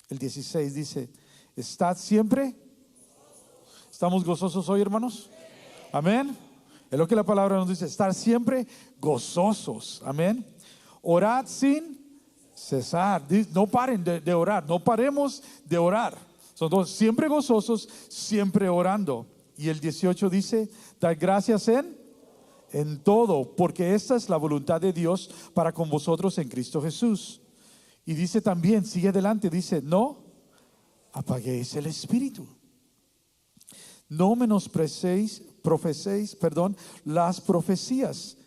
El 16 dice: estad siempre. ¿Estamos gozosos hoy, hermanos? Amén. Es lo que la palabra nos dice: estar siempre gozosos. Amén. Orad sin cesar. No paren de orar. No paremos de orar. Son dos, siempre gozosos, siempre orando. Y el 18 dice: dad gracias en todo, porque esta es la voluntad de Dios para con vosotros en Cristo Jesús. Y dice también, sigue adelante, dice: no apaguéis el espíritu. No menospreciéis, las profecías,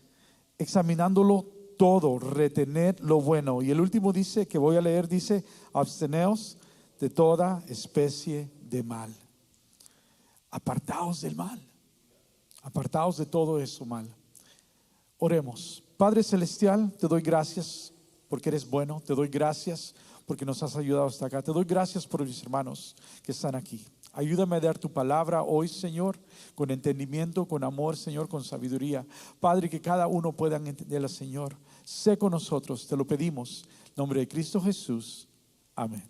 examinándolo todo, retened lo bueno. Y el último dice, que voy a leer, dice: absteneos de toda especie de mal. Apartaos del mal. Apartaos de todo eso mal. Oremos. Padre celestial, te doy gracias porque eres bueno. Te doy gracias porque nos has ayudado hasta acá. Te doy gracias por mis hermanos que están aquí. Ayúdame a dar tu palabra hoy, Señor, con entendimiento, con amor, Señor, con sabiduría. Padre, que cada uno pueda entenderla, Señor. Sé con nosotros, te lo pedimos. En nombre de Cristo Jesús. Amén.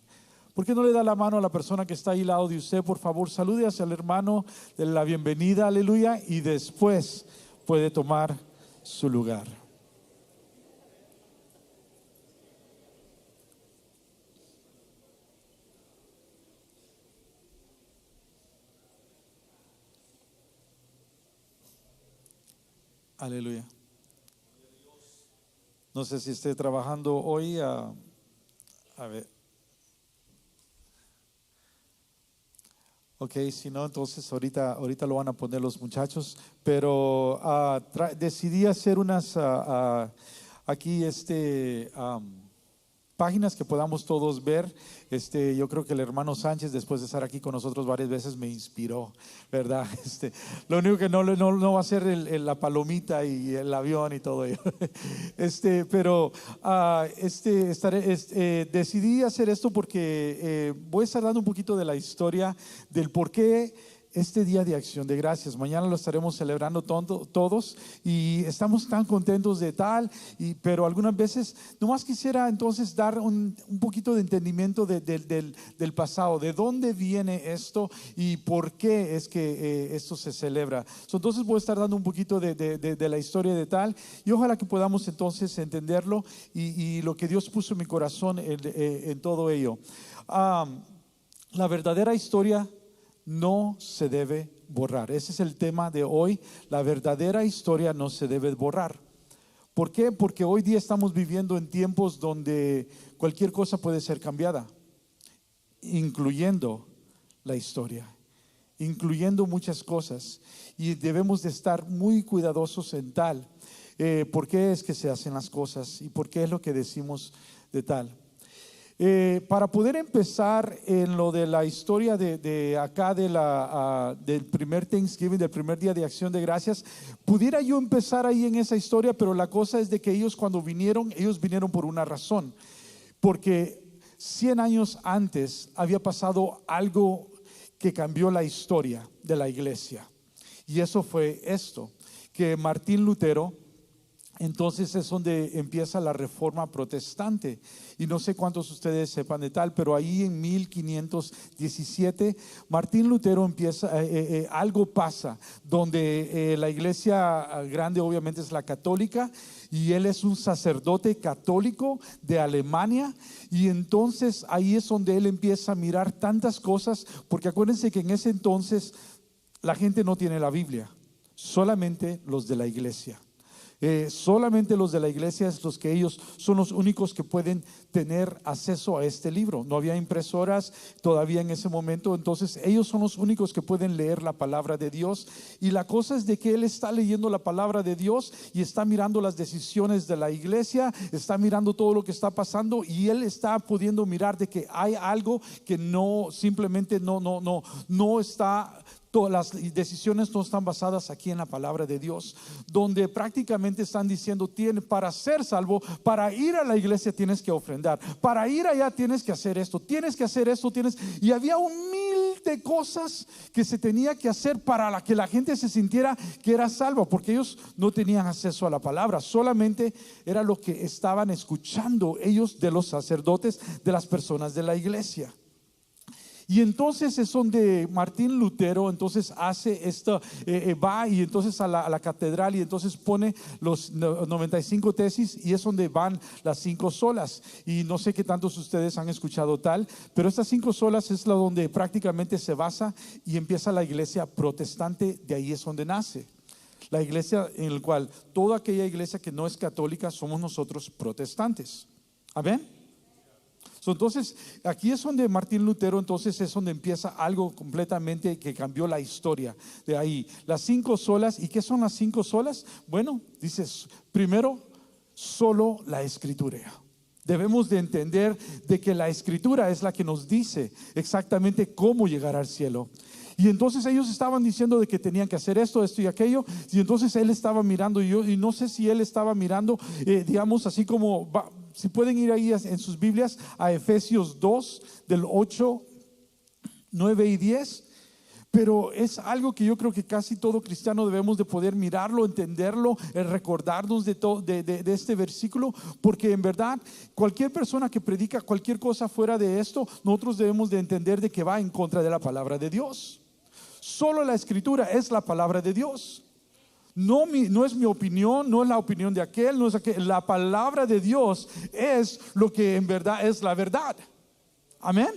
¿Por qué no le da la mano a la persona que está ahí al lado de usted? Por favor, salude hacia el hermano de la bienvenida, aleluya. Y después puede tomar su lugar. Aleluya. No sé si esté trabajando hoy. A ver. Ok, si no, entonces ahorita lo van a poner los muchachos. Pero decidí hacer unas aquí páginas que podamos todos ver. Yo creo que el hermano Sánchez, después de estar aquí con nosotros varias veces, me inspiró, ¿verdad? Lo único que no va a ser la palomita y el avión y todo ello. Pero decidí hacer esto porque voy a estar dando un poquito de la historia del por qué este día de acción de gracias. Mañana lo estaremos celebrando todos y estamos tan contentos de tal, pero algunas veces nomás quisiera entonces dar un poquito de entendimiento del pasado, de dónde viene esto y por qué es que esto se celebra. Entonces voy a estar dando un poquito de la historia de tal, y ojalá que podamos entonces entenderlo y lo que Dios puso en mi corazón en todo ello. La verdadera historia no se debe borrar. Ese es el tema de hoy. La verdadera historia no se debe borrar. ¿Por qué? Porque hoy día estamos viviendo en tiempos donde cualquier cosa puede ser cambiada, incluyendo la historia, incluyendo muchas cosas, y debemos de estar muy cuidadosos en tal. ¿Por qué es que se hacen las cosas y por qué es lo que decimos de tal? Para poder empezar en lo de la historia de acá del primer Thanksgiving, del primer día de acción de gracias, pudiera yo empezar ahí en esa historia, pero la cosa es de que ellos cuando vinieron, ellos vinieron por una razón, porque 100 años antes había pasado algo que cambió la historia de la iglesia, y eso fue esto, que Martín Lutero, entonces es donde empieza la reforma protestante. Y no sé cuántos de ustedes sepan de tal, pero ahí en 1517 Martín Lutero empieza, algo pasa donde la iglesia grande obviamente es la católica, y él es un sacerdote católico de Alemania, y entonces ahí es donde él empieza a mirar tantas cosas, porque acuérdense que en ese entonces la gente no tiene la Biblia, solamente los de la iglesia. Solamente los de la iglesia es los que ellos son los únicos que pueden tener acceso a este libro. No había impresoras todavía en ese momento, entonces ellos son los únicos que pueden leer la palabra de Dios. Y la cosa es de que él está leyendo la palabra de Dios y está mirando las decisiones de la iglesia, está mirando todo lo que está pasando, y él está pudiendo mirar de que hay algo que no, simplemente no está. Todas las decisiones no están basadas aquí en la palabra de Dios, donde prácticamente están diciendo: para ser salvo, para ir a la iglesia tienes que ofrendar, para ir allá tienes que hacer esto, tienes que hacer esto, y había un mil de cosas que se tenía que hacer para que la gente se sintiera que era salva, porque ellos no tenían acceso a la palabra, solamente era lo que estaban escuchando ellos de los sacerdotes, de las personas de la iglesia. Y entonces es donde Martín Lutero entonces hace esto, va y entonces a la catedral y entonces pone los 95 tesis, y es donde van las 5 solas. Y no sé qué tantos ustedes han escuchado tal, pero estas 5 solas es la donde prácticamente se basa y empieza la iglesia protestante. De ahí es donde nace la iglesia, en la cual toda aquella iglesia que no es católica somos nosotros protestantes. Amén. Entonces aquí es donde Martín Lutero, entonces es donde empieza algo completamente que cambió la historia. De ahí las 5 solas. ¿Y qué son las 5 solas? Bueno, dices, primero, solo la escritura. Debemos de entender de que la escritura es la que nos dice exactamente cómo llegar al cielo. Y entonces ellos estaban diciendo de que tenían que hacer esto, esto y aquello. Y entonces él estaba mirando, y no sé si él estaba mirando, digamos así como, si pueden ir ahí en sus Biblias a Efesios 2 del 8, 9 y 10. Pero es algo que yo creo que casi todo cristiano debemos de poder mirarlo, entenderlo, recordarnos de este versículo, porque en verdad cualquier persona que predica cualquier cosa fuera de esto, nosotros debemos de entender de que va en contra de la palabra de Dios. Solo la escritura es la palabra de Dios. No es mi opinión, no es la opinión de aquel, no es aquel. La palabra de Dios es lo que en verdad es la verdad. Amén.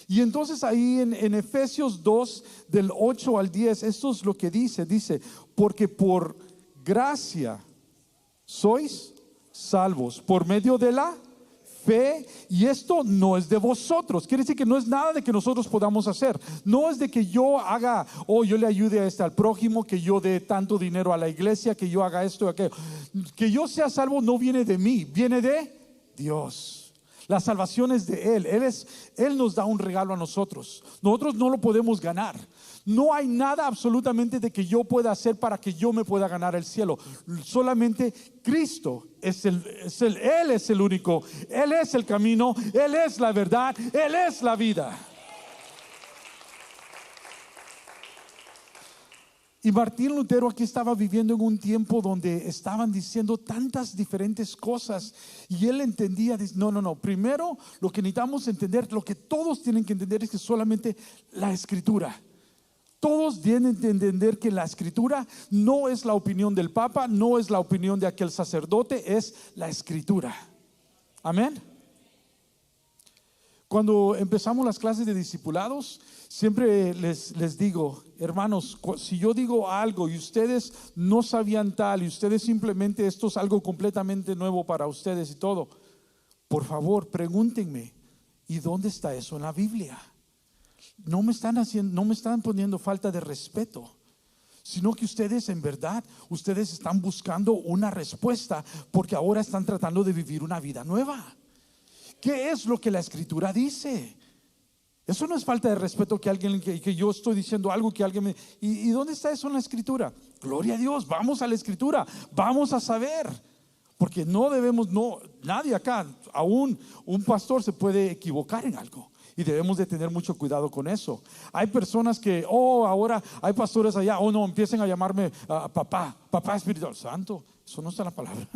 Y entonces ahí en Efesios 2 del 8 al 10, esto es lo que dice, porque por gracia sois salvos por medio de la fe, y esto no es de vosotros. Quiere decir que no es nada de que nosotros podamos hacer. No es de que yo haga, yo le ayude al prójimo, que yo dé tanto dinero a la iglesia, que yo haga esto y aquello. Que yo sea salvo no viene de mí, viene de Dios. La salvación es de Él. Él nos da un regalo a nosotros. Nosotros no lo podemos ganar. No hay nada absolutamente de que yo pueda hacer para que yo me pueda ganar el cielo. Solamente Cristo Él es el único. Él es el camino, Él es la verdad, Él es la vida. Y Martín Lutero aquí estaba viviendo en un tiempo donde estaban diciendo tantas diferentes cosas, y él entendía, no, primero lo que necesitamos entender, lo que todos tienen que entender, es que solamente la escritura. Todos tienen que entender que la escritura no es la opinión del Papa, no es la opinión de aquel sacerdote, es la escritura. Amén. Cuando empezamos las clases de discipulados, siempre les digo, hermanos, si yo digo algo y ustedes no sabían tal, y ustedes simplemente esto es algo completamente nuevo para ustedes y todo, por favor pregúntenme, ¿y dónde está eso en la Biblia? No me están poniendo falta de respeto, sino que ustedes en verdad, ustedes están buscando una respuesta, porque ahora están tratando de vivir una vida nueva. ¿Qué es lo que la escritura dice? Eso no es falta de respeto, que yo estoy diciendo algo que alguien me... ¿Y dónde está eso en la escritura? Gloria a Dios, vamos a la escritura, vamos a saber. Porque nadie acá, aún un pastor se puede equivocar en algo. Y debemos de tener mucho cuidado con eso. Hay personas que, ahora hay pastores allá, no, empiecen a llamarme papá Espíritu Santo. Eso no está en la palabra.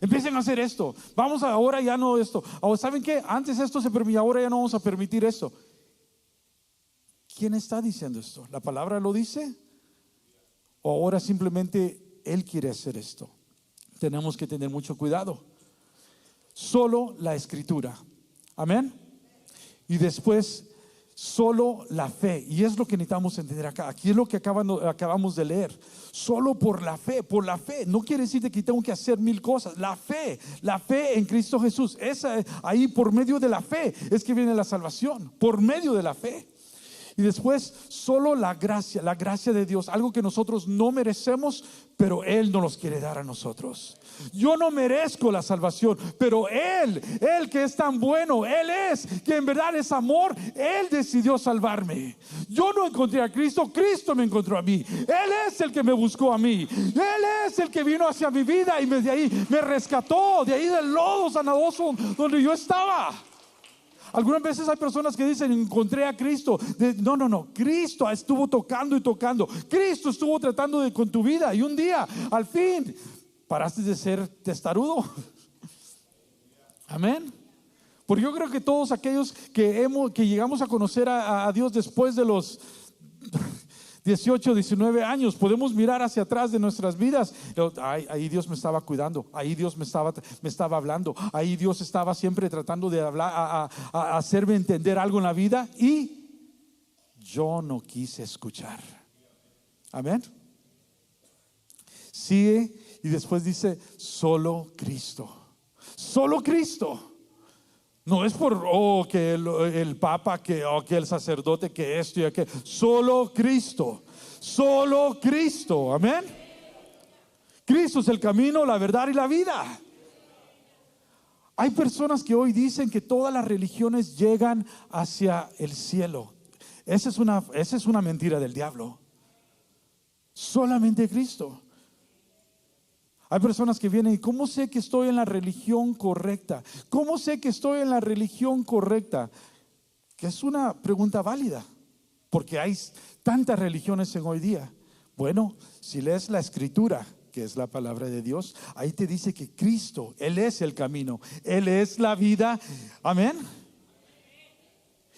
Empiecen a hacer esto. Ahora ya no esto. ¿Saben qué? Antes esto se permitía, ahora ya no vamos a permitir esto. ¿Quién está diciendo esto? ¿La palabra lo dice? ¿O ahora simplemente Él quiere hacer esto? Tenemos que tener mucho cuidado. Solo la escritura. Amén. Y después solo la fe. Y es lo que necesitamos entender acá. Aquí es lo que acabamos de leer. Solo por la fe. No quiere decir que tengo que hacer 1000 cosas. La fe en Cristo Jesús. Ahí por medio de la fe es que viene la salvación. Por medio de la fe. Y después solo la gracia de Dios, algo que nosotros no merecemos, pero Él nos los quiere dar a nosotros. Yo no merezco la salvación, pero Él que es tan bueno, Él es, que en verdad es amor, Él decidió salvarme. Yo no encontré a Cristo, Cristo me encontró a mí. Él es el que me buscó a mí. Él es el que vino hacia mi vida y de ahí me rescató, de ahí del lodo cenagoso donde yo estaba. Algunas veces hay personas que dicen, encontré a Cristo. No, Cristo estuvo tocando y tocando. Cristo estuvo tratando con tu vida, y un día, al fin, paraste de ser testarudo. Amén. Porque yo creo que todos aquellos que llegamos a conocer a Dios después de los 18, 19 años, podemos mirar hacia atrás de nuestras vidas. Ahí Dios me estaba cuidando, ahí Dios me estaba hablando, ahí Dios estaba siempre tratando de hablar, a hacerme entender algo en la vida, y yo no quise escuchar. Amén. Sigue y después dice: solo Cristo. Solo Cristo. No es por que el papa, que el sacerdote, que esto y aquello. Solo Cristo. Solo Cristo. Amén. Cristo es el camino, la verdad y la vida. Hay personas que hoy dicen que todas las religiones llegan hacia el cielo. Esa es una mentira del diablo. Solamente Cristo. Hay personas que vienen y ¿cómo sé que estoy en la religión correcta? ¿Cómo sé que estoy en la religión correcta? Que es una pregunta válida, porque hay tantas religiones en hoy día. Bueno, si lees la Escritura, que es la palabra de Dios, ahí te dice que Cristo, Él es el camino, Él es la vida. Amén.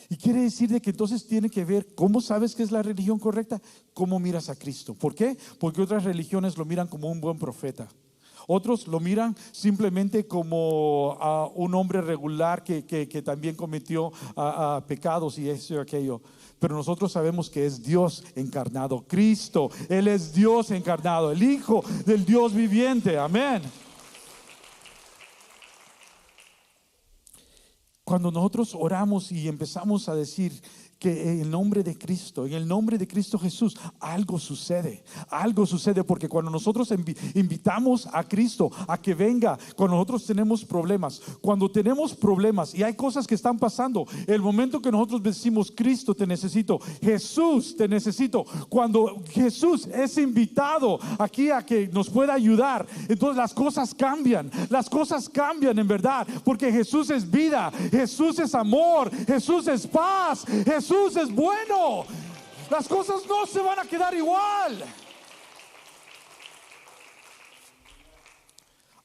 Y quiere decir de que entonces tiene que ver cómo sabes que es la religión correcta, cómo miras a Cristo. ¿Por qué? Porque otras religiones lo miran como un buen profeta. Otros lo miran simplemente como un hombre regular que también cometió pecados y eso y aquello. Pero nosotros sabemos que es Dios encarnado, Cristo. Él es Dios encarnado, el Hijo del Dios viviente. Amén. Cuando nosotros oramos y empezamos a decir que en el nombre de Cristo, en el nombre de Cristo Jesús, algo sucede, porque cuando nosotros invitamos a Cristo a que venga, cuando nosotros tenemos problemas y hay cosas que están pasando, el momento que nosotros decimos: Cristo, te necesito, Jesús, te necesito, cuando Jesús es invitado aquí a que nos pueda ayudar, entonces las cosas cambian en verdad, porque Jesús es vida, Jesús es amor, Jesús es paz, Jesús es bueno. Las cosas no se van a quedar igual.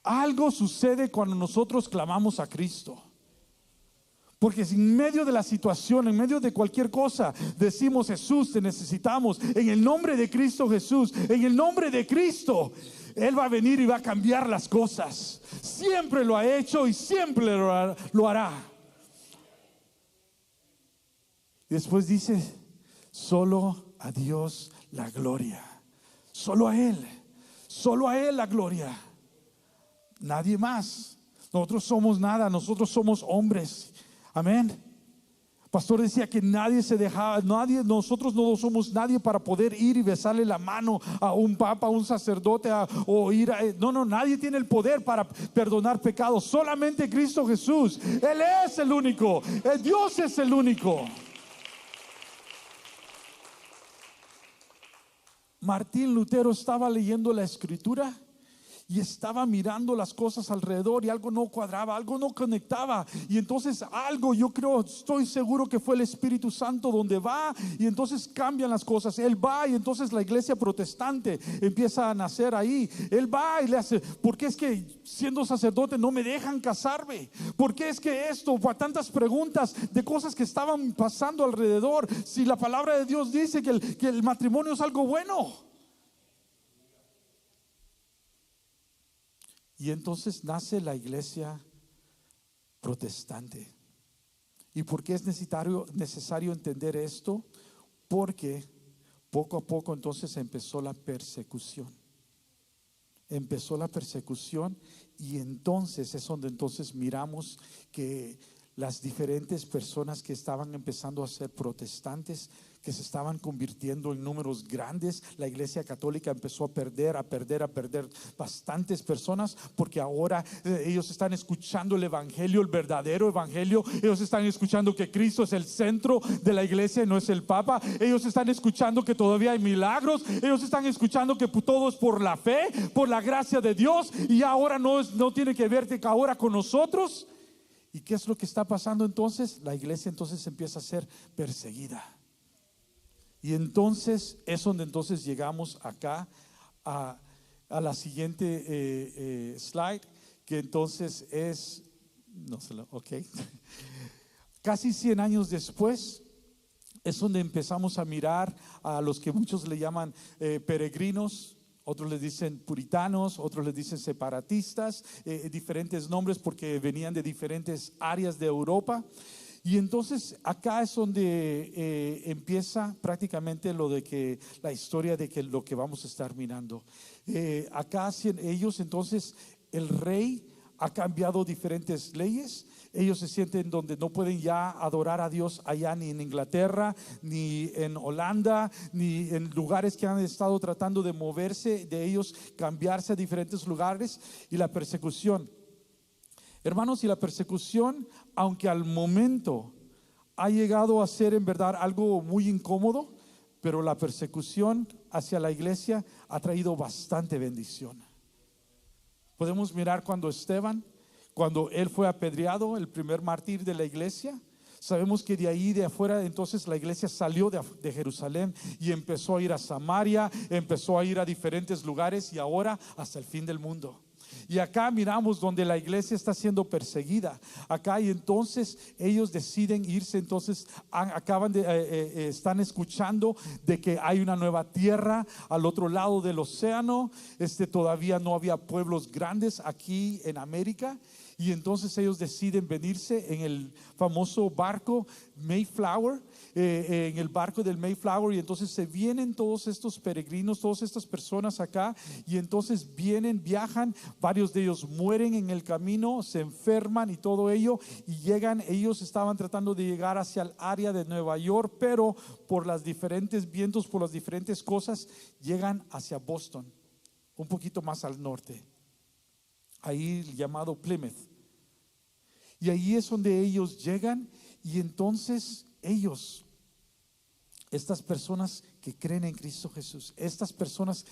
Algo sucede cuando nosotros clamamos a Cristo. Porque si en medio de la situación, en medio de cualquier cosa, decimos: Jesús, te necesitamos, en el nombre de Cristo Jesús, en el nombre de Cristo, Él va a venir y va a cambiar las cosas. Siempre lo ha hecho y siempre lo hará. Y después dice: solo a Dios la gloria. Solo a Él la gloria. Nadie más. Nosotros somos nada, nosotros somos hombres. Amén. Pastor decía que nosotros no somos nadie para poder ir y besarle la mano a un papa, a un sacerdote, nadie tiene el poder para perdonar pecados. Solamente Cristo Jesús. Él es el único. Dios es el único. Martín Lutero estaba leyendo la Escritura y estaba mirando las cosas alrededor y algo no cuadraba, algo no conectaba, y entonces estoy seguro que fue el Espíritu Santo donde va y entonces cambian las cosas. Él va y entonces la iglesia protestante empieza a nacer ahí. Él va y le hace: ¿por qué es que siendo sacerdote no me dejan casarme? ¿Por qué es que esto? Tantas preguntas de cosas que estaban pasando alrededor, si la palabra de Dios dice que el matrimonio es algo bueno. Y entonces nace la iglesia protestante. ¿Y por qué es necesario entender esto? Porque poco a poco entonces empezó la persecución. Y entonces es donde entonces miramos que las diferentes personas que estaban empezando a ser protestantes, que se estaban convirtiendo en números grandes, la iglesia católica empezó a perder bastantes personas, porque ahora ellos están escuchando el evangelio, el verdadero evangelio. Ellos están escuchando que Cristo es el centro de la iglesia, no es el papa. Ellos están escuchando que todavía hay milagros. Ellos están escuchando que todo es por la fe, por la gracia de Dios, y ahora no tiene que ver ahora con nosotros. ¿Y qué es lo que está pasando entonces? La iglesia entonces empieza a ser perseguida. Y entonces es donde entonces llegamos acá a la siguiente slide, que entonces es No se lo, ok. Casi 100 años después es donde empezamos a mirar a los que muchos le llaman peregrinos, otros les dicen puritanos, otros les dicen separatistas, diferentes nombres porque venían de diferentes áreas de Europa. Y entonces acá es donde empieza prácticamente lo de que la historia de que lo que vamos a estar mirando. Acá ellos entonces el rey ha cambiado diferentes leyes. Ellos se sienten donde no pueden ya adorar a Dios allá ni en Inglaterra, ni en Holanda, ni en lugares que han estado tratando de moverse, de ellos cambiarse a diferentes lugares. Y la persecución, hermanos, y la persecución, aunque al momento ha llegado a ser en verdad algo muy incómodo, pero la persecución hacia la iglesia ha traído bastante bendición. Podemos mirar cuando Esteban, cuando él fue apedreado, el primer mártir de la iglesia. Sabemos que de ahí de afuera entonces la iglesia salió de Jerusalén y empezó a ir a Samaria, empezó a ir a diferentes lugares y ahora hasta el fin del mundo. Y acá miramos donde la iglesia está siendo perseguida acá, y entonces ellos deciden irse. Entonces están escuchando de que hay una nueva tierra al otro lado del océano. Todavía no había pueblos grandes aquí en América. Y entonces ellos deciden venirse en el famoso barco Mayflower, en el barco del Mayflower. Y entonces se vienen todos estos peregrinos, todas estas personas acá. Y entonces viajan, varios de ellos mueren en el camino, se enferman y todo ello. Y llegan, ellos estaban tratando de llegar hacia el área de Nueva York, pero por los diferentes vientos, por las diferentes cosas, llegan hacia Boston, un poquito más al norte, ahí llamado Plymouth. Y ahí es donde ellos llegan. Y entonces ellos, estas personas que creen en Cristo Jesús, estas personas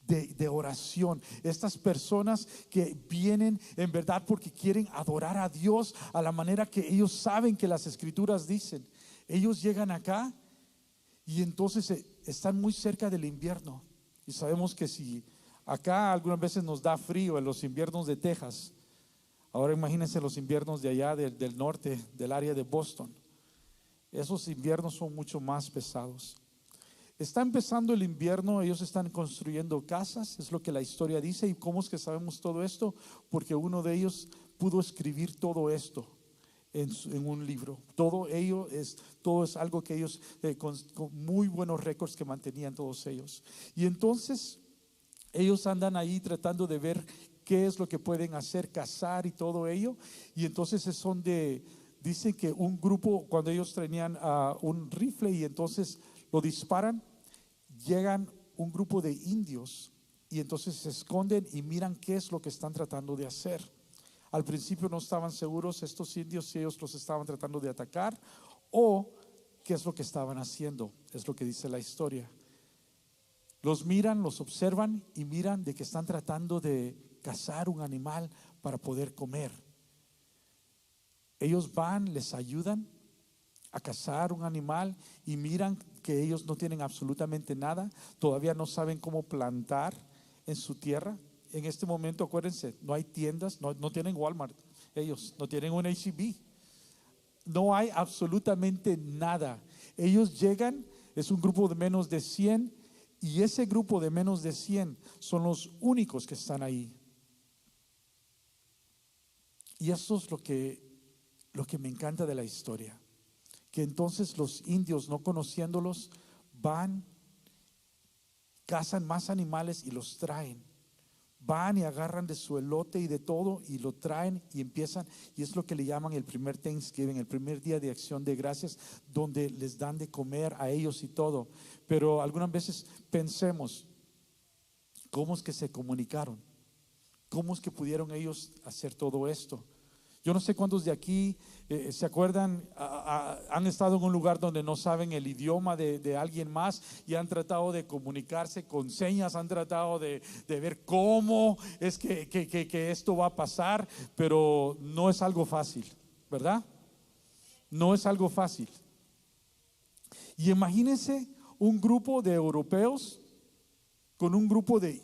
de oración, estas personas que vienen en verdad porque quieren adorar a Dios a la manera que ellos saben que las escrituras dicen, ellos llegan acá y entonces están muy cerca del invierno. Y sabemos que si acá algunas veces nos da frío en los inviernos de Texas, ahora imagínense los inviernos de allá del norte, del área de Boston. Esos inviernos son mucho más pesados. Está empezando el invierno, ellos están construyendo casas, es lo que la historia dice. ¿Y cómo es que sabemos todo esto? Porque uno de ellos pudo escribir todo esto en un libro. Todo es algo que ellos, con muy buenos récords que mantenían todos ellos. Y entonces ellos andan ahí tratando de ver qué es lo que pueden hacer, cazar y todo ello. Y entonces es donde dicen que un grupo, cuando ellos tenían un rifle y entonces lo disparan, llegan un grupo de indios y entonces se esconden y miran qué es lo que están tratando de hacer. Al principio no estaban seguros estos indios si ellos los estaban tratando de atacar o qué es lo que estaban haciendo. Es lo que dice la historia. Los miran, los observan y miran de que están tratando de cazar un animal para poder comer. Ellos van, les ayudan a cazar un animal y miran que ellos no tienen absolutamente nada, todavía no saben cómo plantar en su tierra. En este momento, acuérdense, no hay tiendas, no tienen Walmart, ellos no tienen un H-E-B, no hay absolutamente nada. Ellos llegan, es un grupo de menos de 100 y ese grupo de menos de 100 son los únicos que están ahí. Y eso es lo que me encanta de la historia, que entonces los indios, no conociéndolos, van, cazan más animales y los traen. Van y agarran de su elote y de todo y lo traen y empiezan, y es lo que le llaman el primer Thanksgiving, el primer día de acción de gracias, donde les dan de comer a ellos y todo. Pero algunas veces pensemos, ¿cómo es que se comunicaron? ¿Cómo es que pudieron ellos hacer todo esto? Yo no sé cuántos de aquí se acuerdan, han estado en un lugar donde no saben el idioma de alguien más y han tratado de comunicarse con señas, han tratado de ver cómo es que esto va a pasar, pero no es algo fácil, ¿verdad? No es algo fácil. Y imagínense un grupo de europeos con un grupo de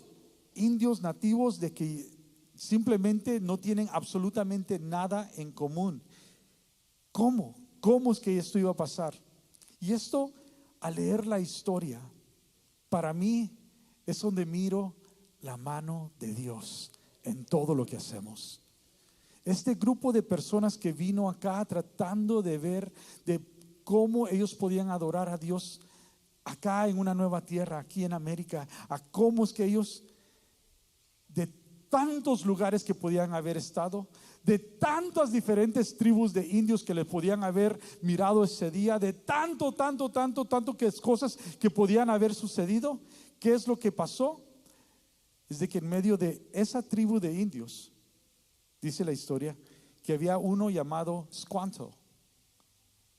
indios nativos de que simplemente no tienen absolutamente nada en común. ¿Cómo? ¿Cómo es que esto iba a pasar? Y esto, al leer la historia, para mí es donde miro la mano de Dios en todo lo que hacemos. Este grupo de personas que vino acá tratando de ver de cómo ellos podían adorar a Dios acá en una nueva tierra, aquí en América, a cómo es que ellos, de tantos lugares que podían haber estado, de tantas diferentes tribus de indios que le podían haber mirado ese día, de tanto que es cosas que podían haber sucedido, ¿qué es lo que pasó? Es de que en medio de esa tribu de indios, dice la historia, que había uno llamado Squanto.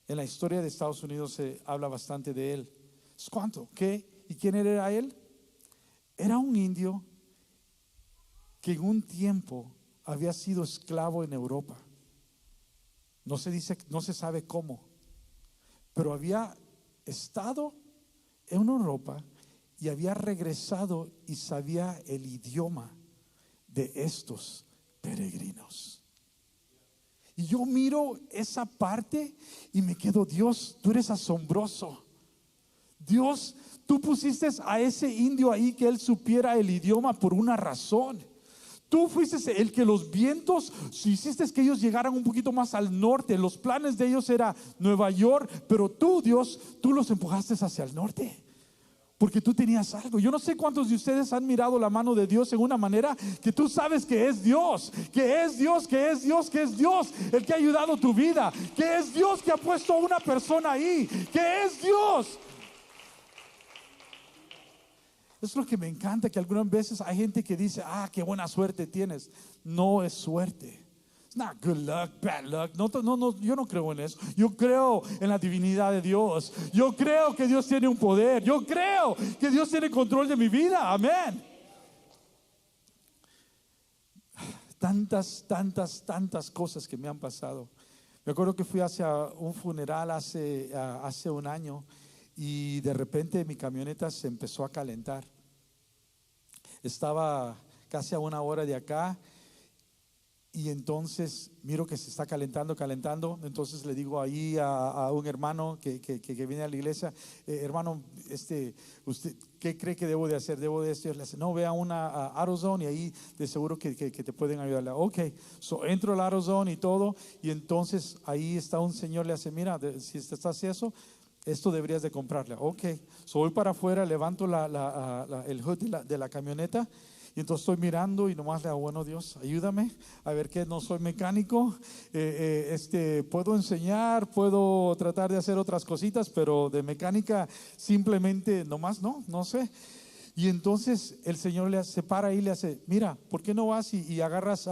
En la historia de Estados Unidos se habla bastante de él. Squanto, ¿qué? ¿Y quién era él? Era un indio que en un tiempo había sido esclavo en Europa. No se dice, no se sabe cómo, pero había estado en Europa y había regresado y sabía el idioma de estos peregrinos. Y yo miro esa parte y me quedo, Dios, tú eres asombroso. Dios, tú pusiste a ese indio ahí que él supiera el idioma por una razón. Tú fuiste el que los vientos, si hiciste que ellos llegaran un poquito más al norte. Los planes de ellos era Nueva York, pero tú, Dios, tú los empujaste hacia el norte. Porque tú tenías algo. Yo no sé cuántos de ustedes han mirado la mano de Dios en una manera que tú sabes que es Dios, que es Dios, que es Dios, que es Dios el que ha ayudado tu vida, que es Dios que ha puesto a una persona ahí, que es Dios. Es lo que me encanta, que algunas veces hay gente que dice, qué buena suerte tienes. No es suerte. It's not good luck, bad luck. No, yo no creo en eso. Yo creo en la divinidad de Dios. Yo creo que Dios tiene un poder. Yo creo que Dios tiene control de mi vida. Amén. Tantas cosas que me han pasado. Me acuerdo que fui hacia un funeral hace un año y de repente mi camioneta se empezó a calentar. Estaba casi a 1 hora de acá y entonces miro que se está calentando. Entonces le digo ahí a un hermano que viene a la iglesia, hermano, ¿usted qué cree que debo de hacer? ¿Debo de esto? Le dice, no, ve a una AutoZone y ahí de seguro que te pueden ayudar. Ok, entro al AutoZone y todo, y entonces ahí está un señor, le hace, mira, si estás eso, esto deberías de comprarla. Ok, voy para afuera, levanto el hood de la camioneta y entonces estoy mirando y nomás le digo, bueno, Dios, ayúdame a ver que no soy mecánico, puedo enseñar, puedo tratar de hacer otras cositas, pero de mecánica simplemente nomás no sé. Y entonces el Señor se para ahí y le hace, mira, ¿por qué no vas y agarras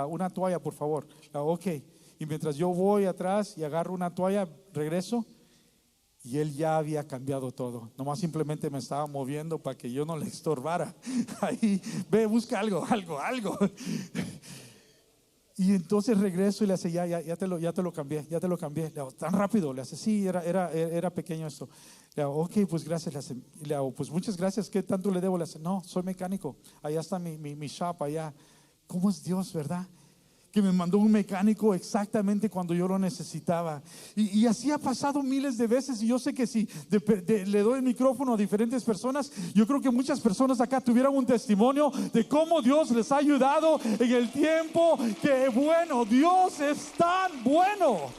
una toalla, por favor? Ok, y mientras yo voy atrás y agarro una toalla, regreso. Y él ya había cambiado todo. Nomás simplemente me estaba moviendo para que yo no le estorbara. Ahí, ve, busca algo. Y entonces regreso y le hace, ya te lo cambié. Le hago, tan rápido. Le hace, sí, era pequeño esto. Le hago, ok, pues gracias. Le hago, pues muchas gracias. ¿Qué tanto le debo? Le hace, no, soy mecánico. Allá está mi shop, allá. ¿Cómo es Dios, verdad? Que me mandó un mecánico exactamente cuando yo lo necesitaba. Y así ha pasado miles de veces. Y yo sé que si le doy el micrófono a diferentes personas, yo creo que muchas personas acá tuvieran un testimonio de cómo Dios les ha ayudado en el tiempo. Que bueno, Dios es tan bueno.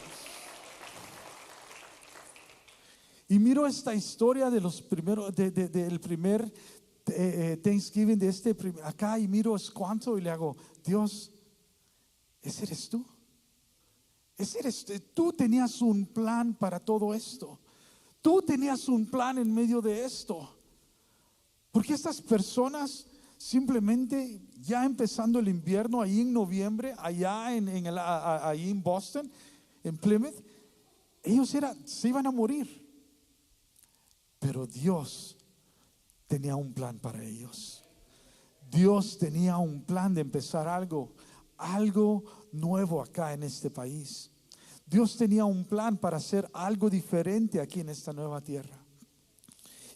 Y miro esta historia de los primeros, del primer Thanksgiving de acá, y miro Squanto y le hago, Dios, ese eres tú. Tú tenías un plan para todo esto. Tú tenías un plan en medio de esto. Porque estas personas simplemente ya empezando el invierno, ahí en noviembre, allá ahí en Boston, en Plymouth, ellos se iban a morir. Pero Dios tenía un plan para ellos. Dios tenía un plan de empezar algo nuevo acá en este país. Dios tenía un plan para hacer algo diferente aquí en esta nueva tierra.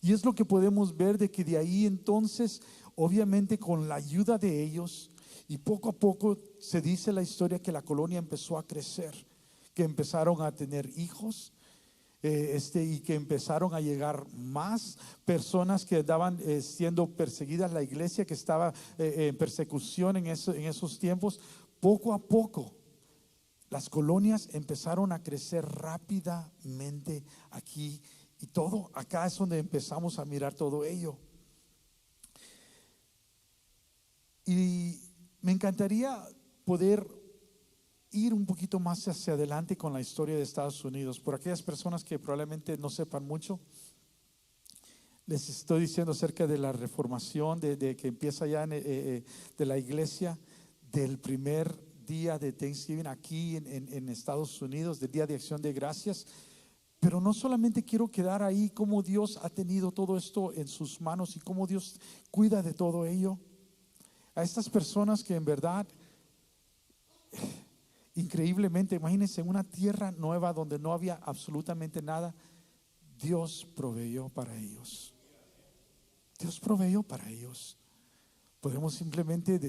Y es lo que podemos ver, de que de ahí entonces, obviamente con la ayuda de ellos Y poco a poco se dice la historia que la colonia empezó a crecer, que empezaron a tener hijos, y que empezaron a llegar más personas que estaban siendo perseguidas. La iglesia que estaba en persecución en esos tiempos, poco a poco las colonias empezaron a crecer rápidamente aquí, y todo acá es donde empezamos a mirar todo ello. Y me encantaría poder ir un poquito más hacia adelante con la historia de Estados Unidos. Por aquellas personas que probablemente no sepan mucho, les estoy diciendo acerca de la reformación, de que empieza ya de la iglesia, del primer día de Thanksgiving aquí en Estados Unidos, del Día de Acción de Gracias. Pero no solamente quiero quedar ahí, cómo Dios ha tenido todo esto en sus manos y cómo Dios cuida de todo ello. A estas personas que en verdad, increíblemente, imagínense, en una tierra nueva donde no había absolutamente nada, Dios proveyó para ellos. Dios proveyó para ellos. Podemos simplemente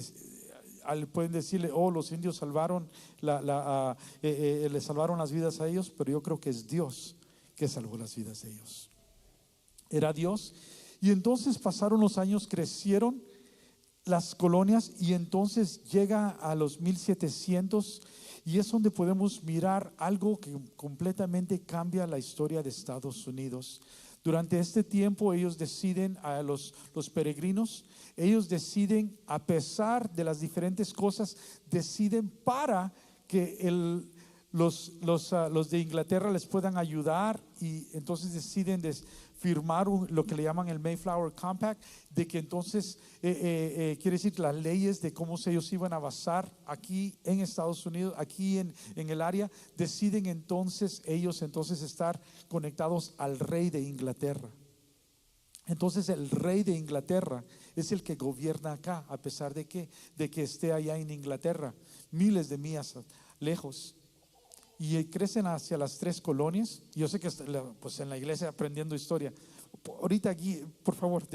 pueden decirle, oh, los indios salvaron le salvaron las vidas a ellos, pero yo creo que es Dios que salvó las vidas de ellos. Era Dios. Y entonces pasaron los años, crecieron las colonias, y entonces llega a los 1700, y es donde podemos mirar algo que completamente cambia la historia de Estados Unidos. Durante este tiempo ellos deciden, a los peregrinos, ellos deciden, a pesar de las diferentes cosas, deciden para que los de Inglaterra les puedan ayudar, y entonces deciden firmar lo que le llaman el Mayflower Compact, de que entonces quiere decir las leyes de cómo ellos iban a basar aquí en Estados Unidos, aquí en el área. Deciden entonces ellos estar conectados al rey de Inglaterra. Entonces el rey de Inglaterra es el que gobierna acá, a pesar de que esté allá en Inglaterra, miles de millas lejos. Y crecen hacia las 3 colonias. Yo sé que pues en la iglesia aprendiendo historia, ahorita aquí, por favor,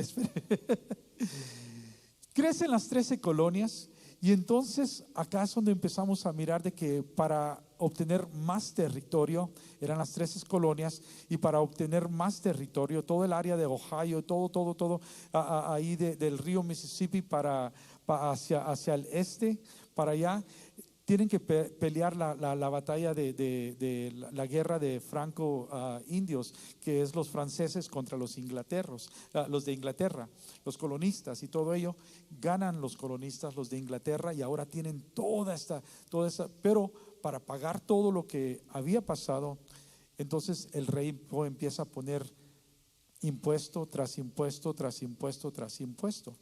crecen las 13 colonias. Y entonces acá es donde empezamos a mirar de que para obtener más territorio, eran las 13 colonias, y para obtener más territorio, todo el área de Ohio, todo ahí del río Mississippi hacia el este, para allá, tienen que pelear la batalla de la guerra de franco-indios, que es los franceses contra los los de Inglaterra, los colonistas, y todo ello. Ganan los colonistas, los de Inglaterra, y ahora tienen toda esa, pero para pagar todo lo que había pasado, entonces el rey empieza a poner impuesto tras impuesto, tras impuesto, tras impuesto,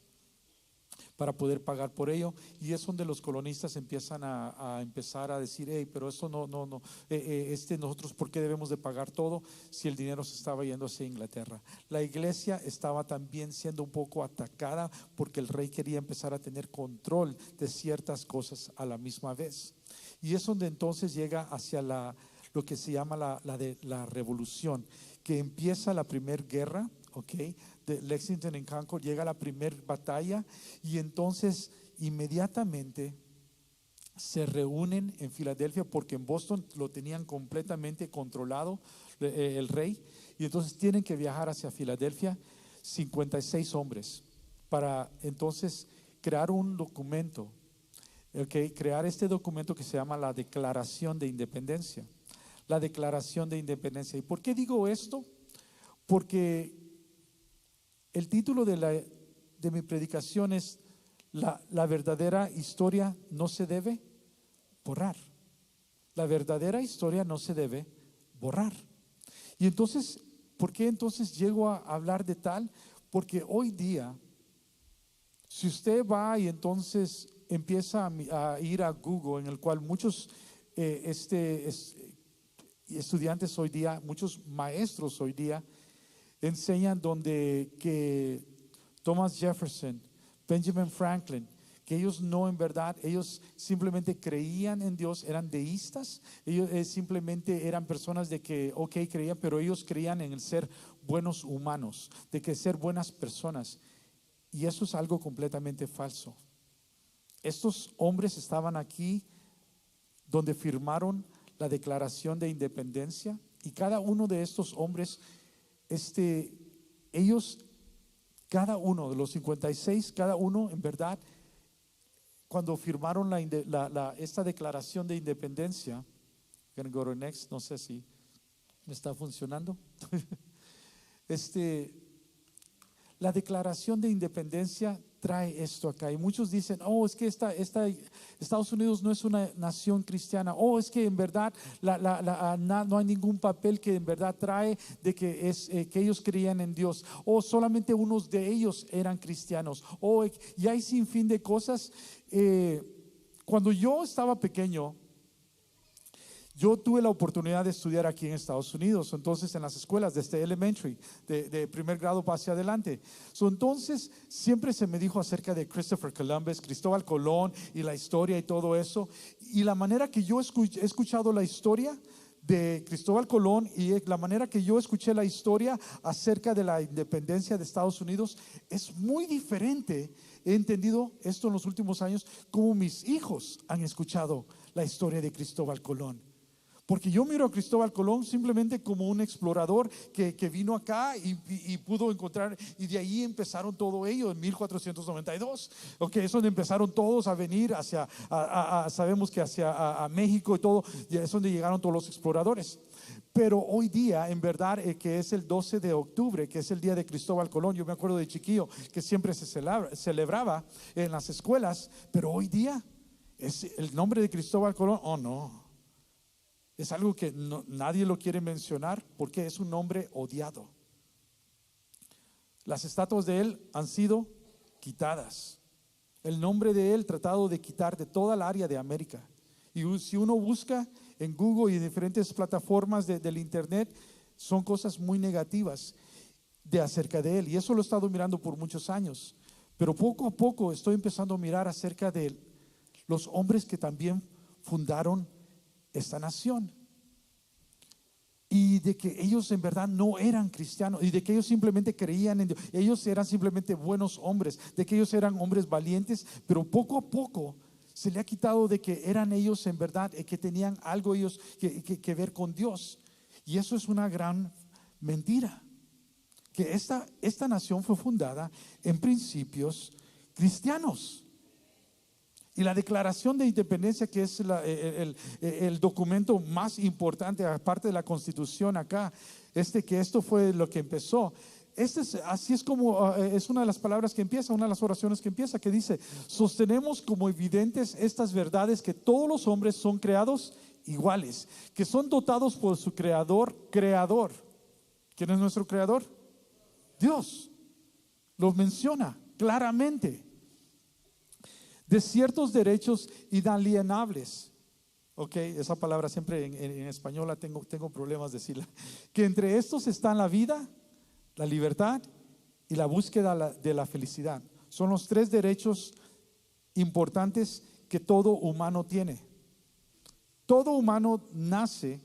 para poder pagar por ello. Y es donde los colonistas empiezan a empezar a decir, hey, pero eso no, nosotros, ¿por qué debemos de pagar todo si el dinero se estaba yendo hacia Inglaterra? La iglesia estaba también siendo un poco atacada, porque el rey quería empezar a tener control de ciertas cosas a la misma vez. Y es donde entonces llega hacia lo que se llama la revolución, que empieza la primera guerra, de Lexington and Concord. Llega la primera batalla, y entonces inmediatamente se reúnen en Filadelfia, porque en Boston lo tenían completamente controlado el rey, y entonces tienen que viajar hacia Filadelfia 56 hombres para entonces crear un documento, crear este documento que se llama la Declaración de Independencia. La Declaración de Independencia. ¿Y por qué digo esto? Porque el título de mi predicación es la verdadera historia no se debe borrar. La verdadera historia no se debe borrar. Y entonces, ¿por qué entonces llego a hablar de tal? Porque hoy día, si usted va y entonces empieza a ir a Google, en el cual muchos estudiantes hoy día, muchos maestros hoy día, enseñan donde que Thomas Jefferson, Benjamin Franklin, que ellos no, en verdad, ellos simplemente creían en Dios, eran deístas. Ellos simplemente eran personas de que, creían, pero ellos creían en el ser buenos humanos, de que ser buenas personas. Y eso es algo completamente falso. estos hombres estaban aquí donde firmaron la Declaración de Independencia, y cada uno de estos hombres, ellos, cada uno de los 56, cada uno en verdad, cuando firmaron esta Declaración de Independencia, gonna go to next, no sé si me está funcionando. La Declaración de Independencia trae esto acá, y muchos dicen, oh, es que Estados Unidos no es una nación cristiana, oh, es que en verdad no hay ningún papel que en verdad trae de que ellos creían en Dios, o solamente unos de ellos eran cristianos, y hay sin fin de cosas. Cuando yo estaba pequeño, yo tuve la oportunidad de estudiar aquí en Estados Unidos, entonces en las escuelas desde elementary, de primer grado para hacia adelante. Entonces siempre se me dijo acerca de Christopher Columbus, Cristóbal Colón y la historia y todo eso. Y la manera que yo he escuchado la historia de Cristóbal Colón y la manera que yo escuché la historia acerca de la independencia de Estados Unidos es muy diferente. He entendido esto en los últimos años, como mis hijos han escuchado la historia de Cristóbal Colón. Porque yo miro a Cristóbal Colón simplemente como un explorador que vino acá y pudo encontrar, y de ahí empezaron todo ello en 1492. Es donde empezaron todos a venir sabemos que hacia a México y todo, y es donde llegaron todos los exploradores. Pero hoy día, en verdad, que es el 12 de octubre, que es el día de Cristóbal Colón. Yo me acuerdo de chiquillo que siempre se celebraba en las escuelas, pero hoy día es el nombre de Cristóbal Colón. Oh, no. Es algo que nadie lo quiere mencionar porque es un nombre odiado. Las estatuas de él han sido quitadas. El nombre de él tratado de quitar de toda el área de América. Y si uno busca en Google y en diferentes plataformas del internet, son cosas muy negativas acerca de él. Y eso lo he estado mirando por muchos años. Pero poco a poco estoy empezando a mirar acerca de los hombres que también fundaron esta nación, y de que ellos en verdad no eran cristianos, y de que ellos simplemente creían en Dios. Ellos eran simplemente buenos hombres, de que ellos eran hombres valientes, pero poco a poco se le ha quitado de que eran ellos en verdad, que tenían algo ellos que ver con Dios. Y eso es una gran mentira, que esta nación fue fundada en principios cristianos. Y la Declaración de Independencia, que es el documento más importante, aparte de la Constitución acá, que esto fue lo que empezó. Así es como es una de las palabras que empieza, una de las oraciones que empieza, que dice: sostenemos como evidentes estas verdades, que todos los hombres son creados iguales, que son dotados por su creador. ¿Quién es nuestro creador? Dios. Lo menciona claramente. De ciertos derechos inalienables. Esa palabra siempre en español tengo problemas decirla. Que entre estos están la vida, la libertad y la búsqueda de la felicidad. Son los tres derechos importantes que todo humano tiene. Todo humano nace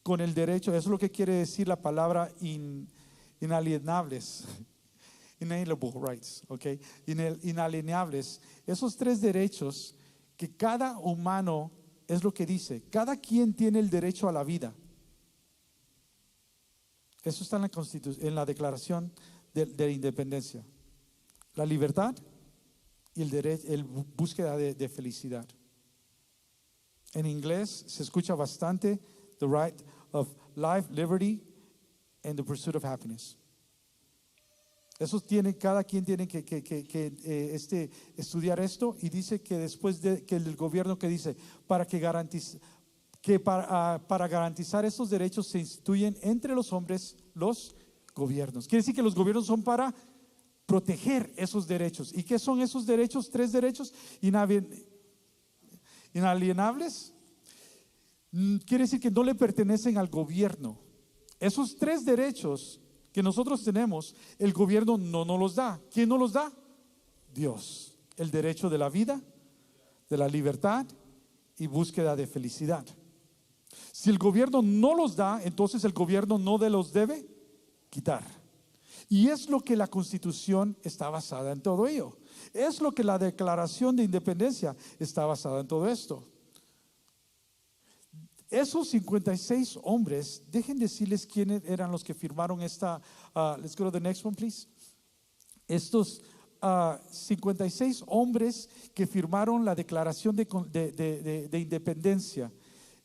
con el derecho, eso es lo que quiere decir la palabra inalienables. Inalienable rights, inalienables. Esos tres derechos que cada humano, es lo que dice, cada quien tiene el derecho a la vida. Eso está en la Constitución, en la Declaración de Independencia. La libertad y el búsqueda de felicidad. En inglés se escucha bastante: the right of life, liberty, and the pursuit of happiness. Cada quien tiene que estudiar esto, y dice que después que el gobierno, que dice, para garantizar estos derechos se instituyen entre los hombres los gobiernos. Quiere decir que los gobiernos son para proteger esos derechos. ¿Y qué son esos derechos? Tres derechos inalienables. Quiere decir que no le pertenecen al gobierno. Esos tres derechos que nosotros tenemos, el gobierno no nos los da. ¿Quién nos los da? Dios. El derecho de la vida, de la libertad y búsqueda de felicidad. Si el gobierno no los da, entonces el gobierno no los debe quitar. Y es lo que la Constitución está basada en todo ello. Es lo que la Declaración de Independencia está basada en todo esto. Esos 56 hombres, dejen decirles quiénes eran los que firmaron esta. Let's go to the next one, please. Estos 56 hombres que firmaron la Declaración de Independencia.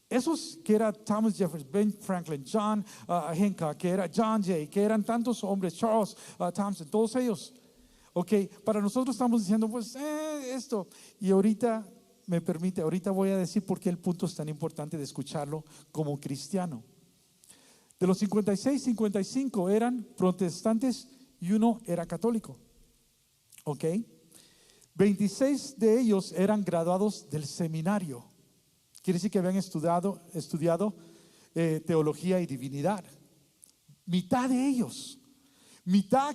Esos que era Thomas Jefferson, Ben Franklin, John Hancock, que era John Jay, que eran tantos hombres, Charles Thompson, todos ellos. Ok, para nosotros estamos diciendo, pues esto. Y ahorita me permite, ahorita voy a decir por qué el punto es tan importante de escucharlo como cristiano. De los 56, 55 eran protestantes y uno era católico. Ok, 26 de ellos eran graduados del seminario. Quiere decir que habían estudiado teología y divinidad. Mitad de ellos,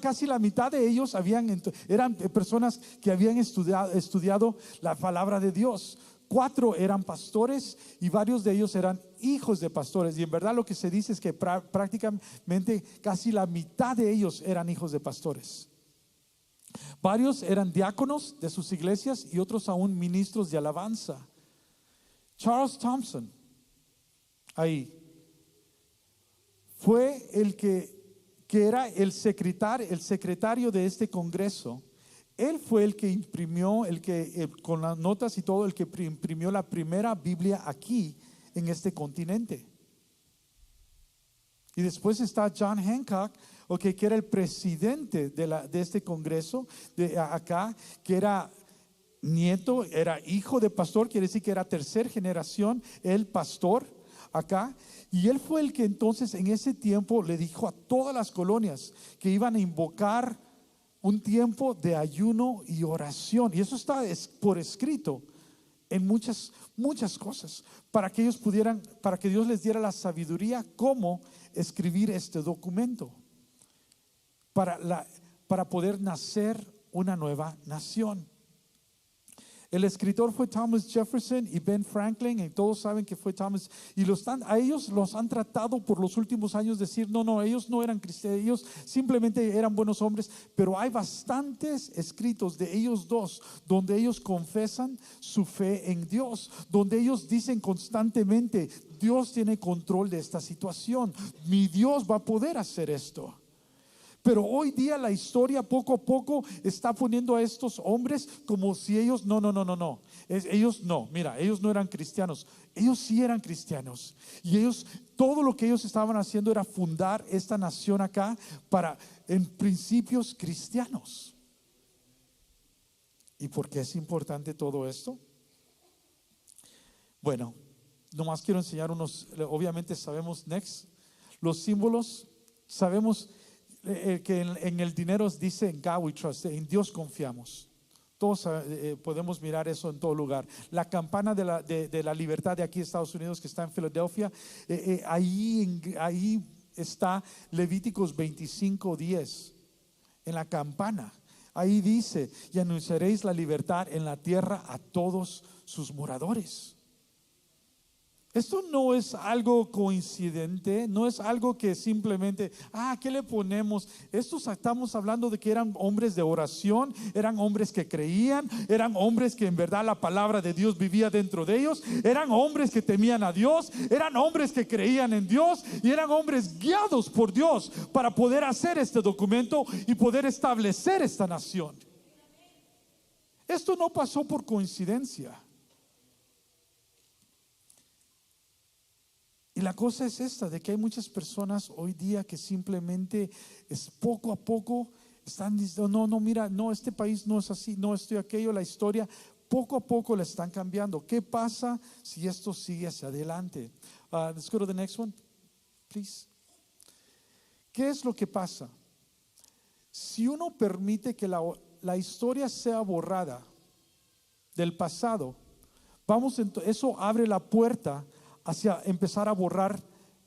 casi la mitad de ellos eran personas que habían estudiado la palabra de Dios. 4 eran pastores y varios de ellos eran hijos de pastores. Y en verdad lo que se dice es que prácticamente casi la mitad de ellos eran hijos de pastores. Varios eran diáconos de sus iglesias y otros aún ministros de alabanza. Charles Thompson, ahí, fue el que era el secretario de este congreso. Él fue el que imprimió, con las notas y todo, el que imprimió la primera Biblia aquí en este continente. Y después está John Hancock, que era el presidente de este congreso de acá, que era nieto, era hijo de pastor, quiere decir que era tercera generación, el pastor acá. Y él fue el que entonces en ese tiempo le dijo a todas las colonias que iban a invocar un tiempo de ayuno y oración. Y eso está por escrito en muchas cosas, para que ellos para que Dios les diera la sabiduría cómo escribir este documento para poder nacer una nueva nación. El escritor fue Thomas Jefferson y Ben Franklin, y todos saben que fue Thomas. Y a ellos los han tratado por los últimos años decir, no, ellos no eran cristianos, ellos simplemente eran buenos hombres. Pero hay bastantes escritos de ellos dos donde ellos confesan su fe en Dios, donde ellos dicen constantemente, Dios tiene control de esta situación, mi Dios va a poder hacer esto. Pero hoy día la historia poco a poco está poniendo a estos hombres como si ellos no. Ellos no eran cristianos. Ellos sí eran cristianos. Y todo lo que ellos estaban haciendo era fundar esta nación acá en principios cristianos. ¿Y por qué es importante todo esto? Bueno, nomás quiero enseñar obviamente sabemos los símbolos, sabemos que en el dinero dice en God we trust, en Dios confiamos. Todos podemos mirar eso en todo lugar. La campana de la libertad de aquí de Estados Unidos, que está en Filadelfia, ahí está Levíticos 25:10 en la campana. Ahí dice, y anunciaréis la libertad en la tierra a todos sus moradores. Esto no es algo coincidente, no es algo que simplemente, ¿qué le ponemos? Estamos hablando de que eran hombres de oración, eran hombres que creían, eran hombres que en verdad la palabra de Dios vivía dentro de ellos, eran hombres que temían a Dios, eran hombres que creían en Dios y eran hombres guiados por Dios para poder hacer este documento y poder establecer esta nación. Esto no pasó por coincidencia. Y la cosa es esta, de que hay muchas personas hoy día que simplemente poco a poco están diciendo, no, este país no es así, no, esto y aquello, la historia, poco a poco la están cambiando. ¿Qué pasa si esto sigue hacia adelante? Let's go to the next one, please. ¿Qué es lo que pasa? Si uno permite que la historia sea borrada del pasado, eso abre la puerta hacia empezar a borrar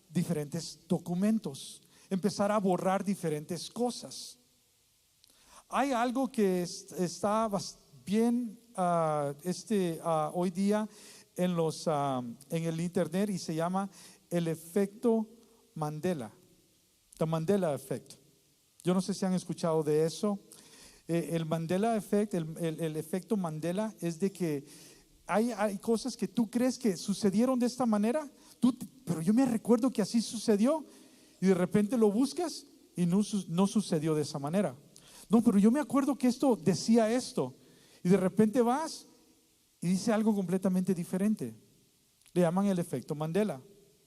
diferentes documentos, empezar a borrar diferentes cosas. Hay algo que está bien hoy día en el internet y se llama el efecto Mandela, the Mandela Effect. Yo no sé si han escuchado de eso. El Mandela Effect, el efecto Mandela es de que hay cosas que tú crees que sucedieron de esta manera, pero yo me recuerdo que así sucedió y de repente lo buscas y no sucedió de esa manera. No, pero yo me acuerdo que esto decía esto y de repente vas y dice algo completamente diferente. Le llaman el efecto Mandela.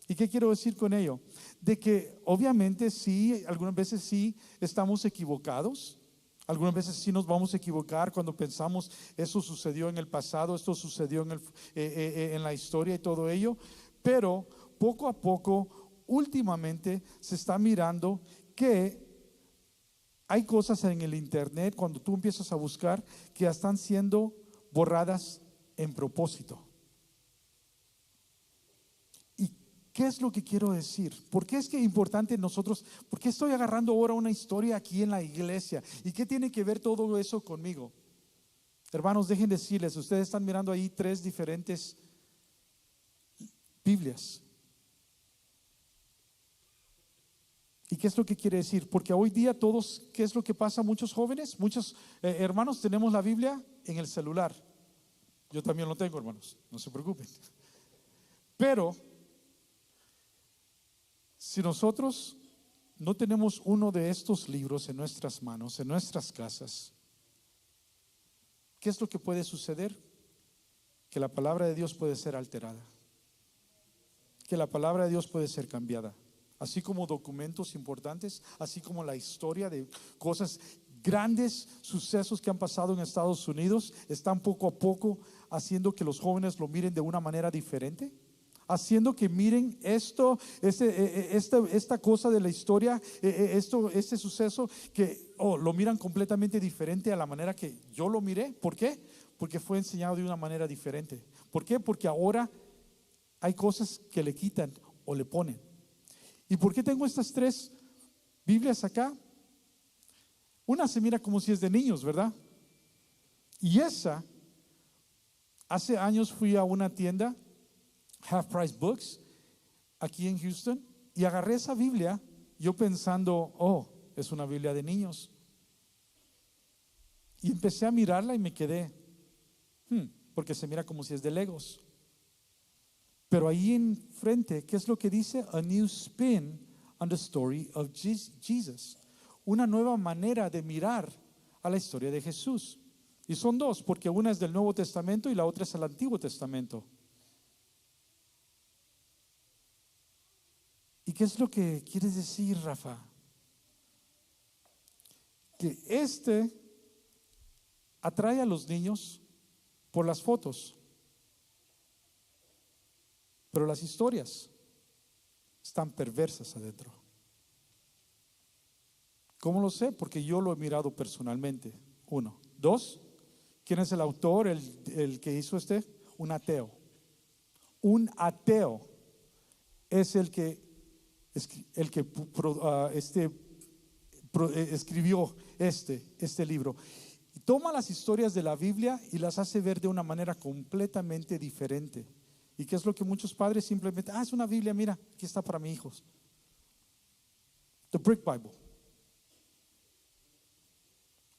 ¿Y qué quiero decir con ello? De que obviamente sí, algunas veces sí estamos equivocados. Algunas veces sí nos vamos a equivocar cuando pensamos eso sucedió en el pasado, esto sucedió en la historia y todo ello. Pero poco a poco, últimamente se está mirando que hay cosas en el internet cuando tú empiezas a buscar que ya están siendo borradas en propósito. ¿Qué es lo que quiero decir? ¿Por qué es que es importante nosotros? ¿Por qué estoy agarrando ahora una historia aquí en la iglesia? ¿Y qué tiene que ver todo eso conmigo? Hermanos, dejen decirles, ustedes están mirando ahí 3 diferentes Biblias. ¿Y qué es lo que quiere decir? Porque hoy día todos, ¿qué es lo que pasa? Muchos jóvenes, muchos hermanos tenemos la Biblia en el celular. Yo también lo tengo, hermanos, no se preocupen. Pero si nosotros no tenemos uno de estos libros en nuestras manos, en nuestras casas, ¿qué es lo que puede suceder? Que la palabra de Dios puede ser alterada, que la palabra de Dios puede ser cambiada, así como documentos importantes, así como la historia de cosas, grandes sucesos que han pasado en Estados Unidos, están poco a poco haciendo que los jóvenes lo miren de una manera diferente. Haciendo que miren esta cosa de la historia, este suceso, que lo miran completamente diferente a la manera que yo lo miré. ¿Por qué? Porque fue enseñado de una manera diferente. ¿Por qué? Porque ahora hay cosas que le quitan o le ponen. ¿Y por qué tengo estas 3 Biblias acá? Una se mira como si es de niños, ¿verdad? Y esa, hace años fui a una tienda, Half Price Books, aquí en Houston, y agarré esa Biblia, yo pensando, es una Biblia de niños. Y empecé a mirarla y me quedé, porque se mira como si es de Legos. Pero ahí enfrente, ¿qué es lo que dice? A new spin on the story of Jesus. Una nueva manera de mirar a la historia de Jesús. Y son 2, porque una es del Nuevo Testamento y la otra es el Antiguo Testamento. ¿Y qué es lo que quieres decir, Rafa? Que atrae a los niños por las fotos, pero las historias están perversas adentro. ¿Cómo lo sé? Porque yo lo he mirado personalmente. 1. 2, ¿quién es el autor, el que hizo Un ateo. Un ateo es el que escribió este libro. Y toma las historias de la Biblia y las hace ver de una manera completamente diferente. ¿Y qué es lo que muchos padres simplemente, es una Biblia, mira, aquí está para mis hijos? The Brick Bible.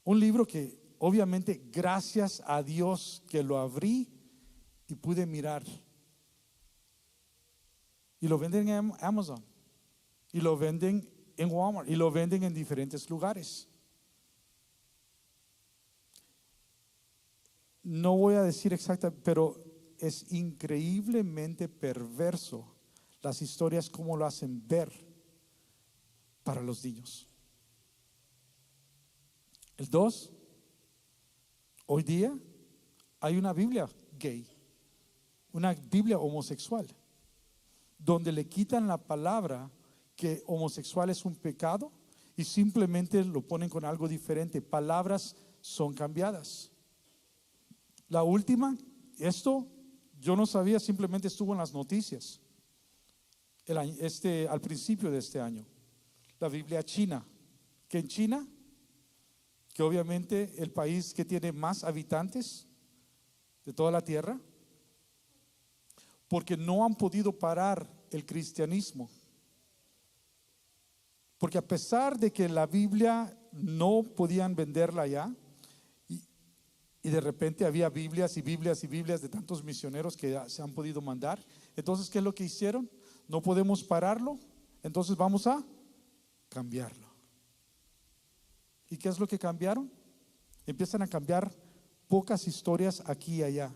Un libro que obviamente gracias a Dios que lo abrí y pude mirar. Y lo venden en Amazon. Y lo venden en Walmart. Y lo venden en diferentes lugares. No voy a decir exactamente, pero es increíblemente perverso las historias como lo hacen ver para los niños. El 2, hoy día hay una Biblia gay, una Biblia homosexual, donde le quitan la palabra que homosexual es un pecado y simplemente lo ponen con algo diferente. Palabras son cambiadas. La última, esto yo no sabía, simplemente estuvo en las noticias al principio de este año. La Biblia china, que en China, que obviamente el país que tiene más habitantes de toda la tierra, porque no han podido parar el cristianismo. Porque a pesar de que la Biblia no podían venderla ya, Y de repente había Biblias y Biblias y Biblias de tantos misioneros que se han podido mandar. Entonces, ¿qué es lo que hicieron? No podemos pararlo, entonces vamos a cambiarlo. ¿Y qué es lo que cambiaron? Empiezan a cambiar pocas historias aquí y allá.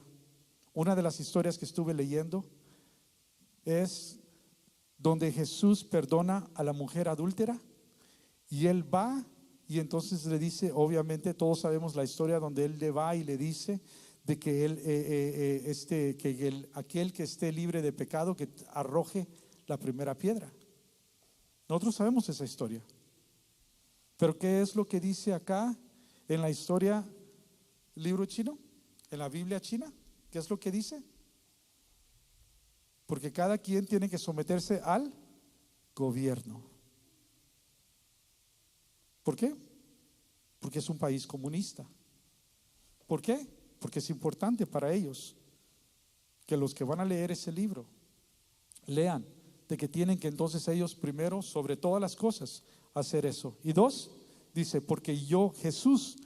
Una de las historias que estuve leyendo es donde Jesús perdona a la mujer adúltera y él va y entonces le dice, obviamente todos sabemos la historia donde él le va y le dice de que aquel que esté libre de pecado que arroje la primera piedra. Nosotros sabemos esa historia. Pero ¿qué es lo que dice acá en la historia, libro chino, en la Biblia china? ¿Qué es lo que dice? Porque cada quien tiene que someterse al gobierno. ¿Por qué? Porque es un país comunista. ¿Por qué? Porque es importante para ellos que los que van a leer ese libro lean de que tienen que entonces ellos primero, sobre todas las cosas, hacer eso. Y dos, dice, porque Jesús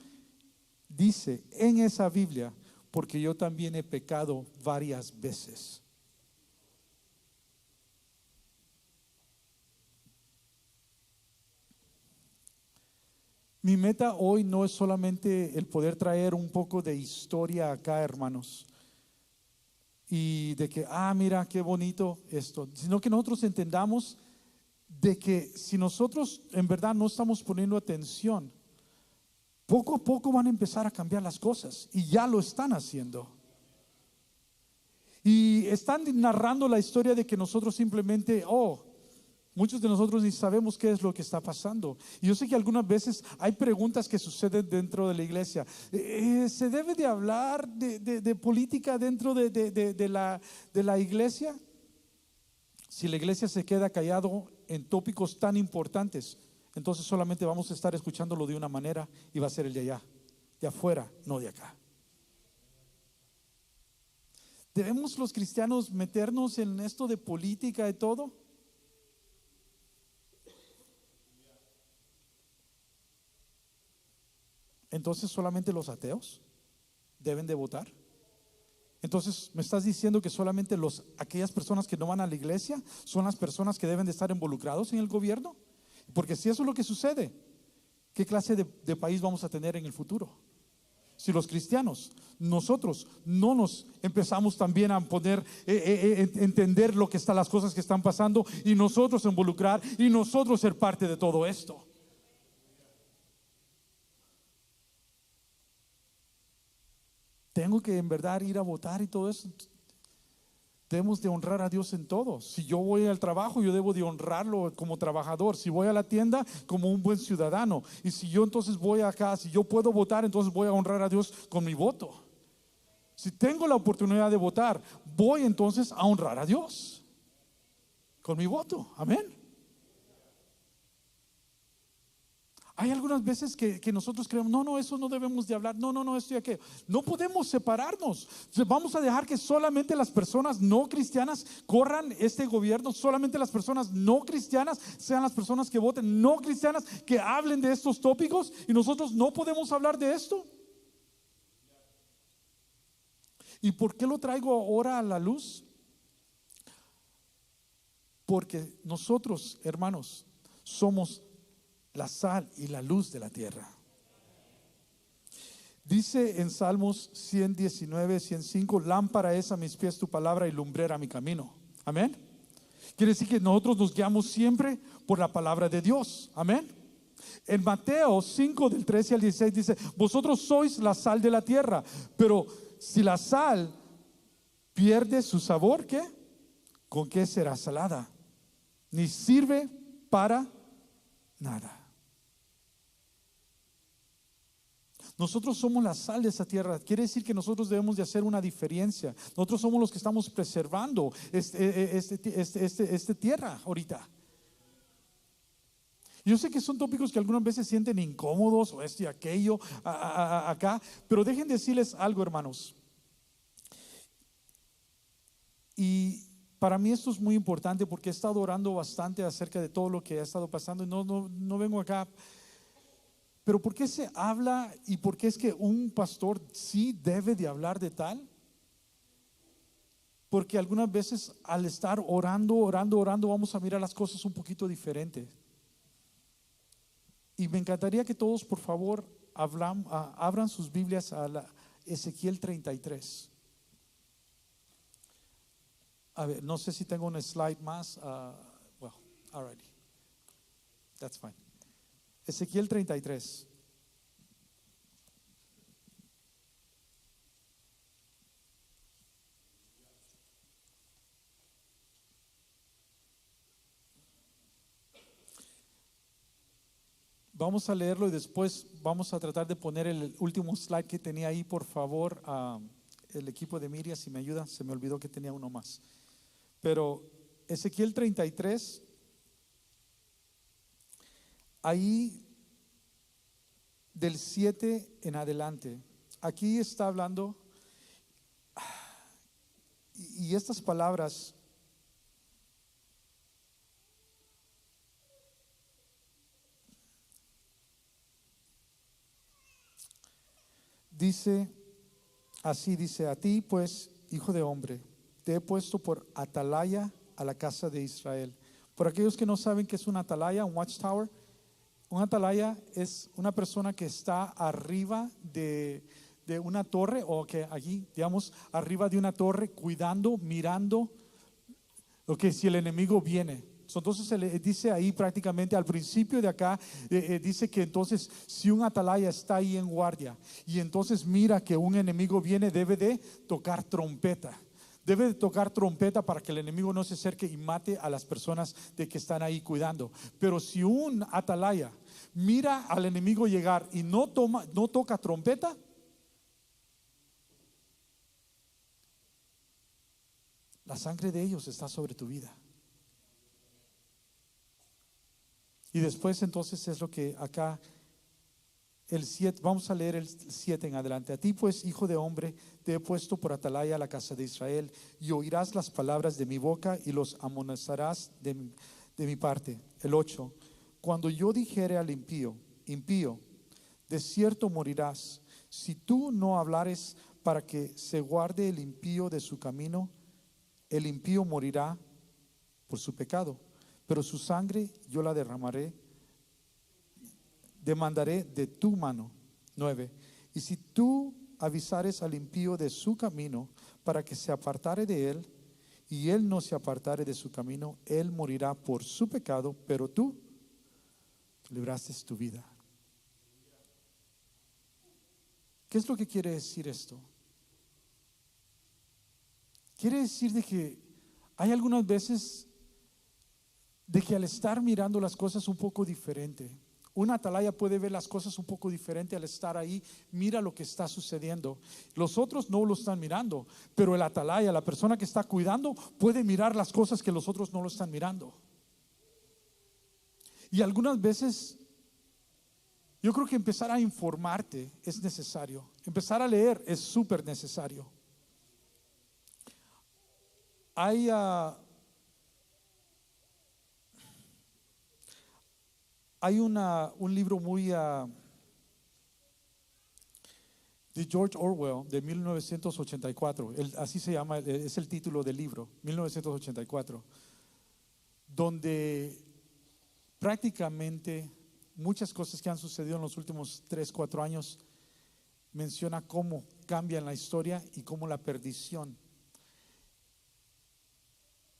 dice en esa Biblia, porque yo también he pecado varias veces. Mi meta hoy no es solamente el poder traer un poco de historia acá, hermanos, y de que, mira qué bonito esto, sino que nosotros entendamos de que si nosotros en verdad no estamos poniendo atención, poco a poco van a empezar a cambiar las cosas y ya lo están haciendo. Y están narrando la historia de que nosotros simplemente, muchos de nosotros ni sabemos qué es lo que está pasando. Y yo sé que algunas veces hay preguntas que suceden dentro de la iglesia. ¿Se debe de hablar de política dentro de la iglesia? Si la iglesia se queda callado en tópicos tan importantes, entonces solamente vamos a estar escuchándolo de una manera y va a ser el de allá, de afuera, no de acá. ¿Debemos los cristianos meternos en esto de política y todo? Entonces solamente los ateos deben de votar. Entonces me estás diciendo que solamente aquellas personas que no van a la iglesia son las personas que deben de estar involucrados en el gobierno. Porque si eso es lo que sucede, ¿qué clase de país vamos a tener en el futuro? Si los cristianos, nosotros no nos empezamos también a poner, entender las cosas que están pasando y nosotros involucrar y nosotros ser parte de todo esto. Tengo que en verdad ir a votar y todo eso. Debemos de honrar a Dios en todo. Si yo voy al trabajo, yo debo de honrarlo como trabajador. Si voy a la tienda, como un buen ciudadano. Y si yo entonces voy acá, si yo puedo votar, entonces voy a honrar a Dios con mi voto. Si tengo la oportunidad de votar, voy entonces a honrar a Dios con mi voto. Amén. Hay algunas veces que nosotros creemos, no, eso no debemos de hablar, no, esto y aquello. No podemos separarnos. Vamos a dejar que solamente las personas no cristianas corran este gobierno, solamente las personas no cristianas sean las personas que voten, no cristianas que hablen de estos tópicos y nosotros no podemos hablar de esto. ¿Y por qué lo traigo ahora a la luz? Porque nosotros, hermanos, somos la sal y la luz de la tierra. Dice en Salmos 119, 105, lámpara es a mis pies tu palabra y lumbrera a mi camino. Amén. Quiere decir que nosotros nos guiamos siempre por la palabra de Dios. Amén. En Mateo 5 del 13 al 16 dice, vosotros sois la sal de la tierra, pero si la sal pierde su sabor, ¿qué? ¿Con qué será salada? Ni sirve para nada. Nosotros somos la sal de esa tierra. Quiere decir que nosotros debemos de hacer una diferencia. Nosotros somos los que estamos preservando esta tierra ahorita. Yo sé que son tópicos que algunas veces sienten incómodos o esto y aquello acá, pero dejen decirles algo, hermanos. Y para mí esto es muy importante porque he estado orando bastante acerca de todo lo que ha estado pasando y no vengo acá. Pero ¿por qué se habla y por qué es que un pastor sí debe de hablar de tal? Porque algunas veces al estar orando, vamos a mirar las cosas un poquito diferentes. Y me encantaría que todos, por favor, abran sus Biblias a Ezequiel 33. A ver, no sé si tengo un slide más. Well, alrighty. That's fine. Ezequiel 33. Vamos a leerlo y después vamos a tratar de poner el último slide que tenía ahí, por favor, el equipo de Miriam, si me ayuda, se me olvidó que tenía uno más. Pero Ezequiel 33, ahí del 7 en adelante, aquí está hablando, y estas palabras dice, así dice: a ti pues, hijo de hombre, te he puesto por atalaya a la casa de Israel. Por aquellos que no saben qué es una atalaya, un watchtower, un atalaya es una persona que está arriba de una torre, o que allí, digamos, arriba de una torre, cuidando, mirando, si el enemigo viene. Entonces se le dice ahí prácticamente al principio de acá, dice que entonces si un atalaya está ahí en guardia y entonces mira que un enemigo viene, debe de tocar trompeta. Debe de tocar trompeta para que el enemigo no se acerque y mate a las personas de que están ahí cuidando. Pero si un atalaya mira al enemigo llegar y no toca trompeta, la sangre de ellos está sobre tu vida. Y después entonces es lo que acá el 7, vamos a leer el 7 en adelante. A ti pues, hijo de hombre, te he puesto por atalaya a la casa de Israel, y oirás las palabras de mi boca y los amonestarás de mi parte. El 8, cuando yo dijere al impío, impío, de cierto morirás, si tú no hablares para que se guarde el impío de su camino, el impío morirá por su pecado, pero su sangre yo la demandaré de tu mano. 9. Y si tú avisares al impío de su camino para que se apartare de él, y él no se apartare de su camino, él morirá por su pecado, pero tú libraste tu vida. ¿Qué es lo que quiere decir esto? Quiere decir de que hay algunas veces de que al estar mirando las cosas un poco diferente, una atalaya puede ver las cosas un poco diferente al estar ahí, mira lo que está sucediendo. Los otros no lo están mirando, pero el atalaya, la persona que está cuidando, puede mirar las cosas que los otros no lo están mirando. Y algunas veces yo creo que empezar a informarte es necesario, empezar a leer es súper necesario. Hay un libro muy de George Orwell de 1984, así se llama, es el título del libro, 1984, donde prácticamente muchas cosas que han sucedido en los últimos 3, 4 años menciona cómo cambian la historia y cómo la perdición.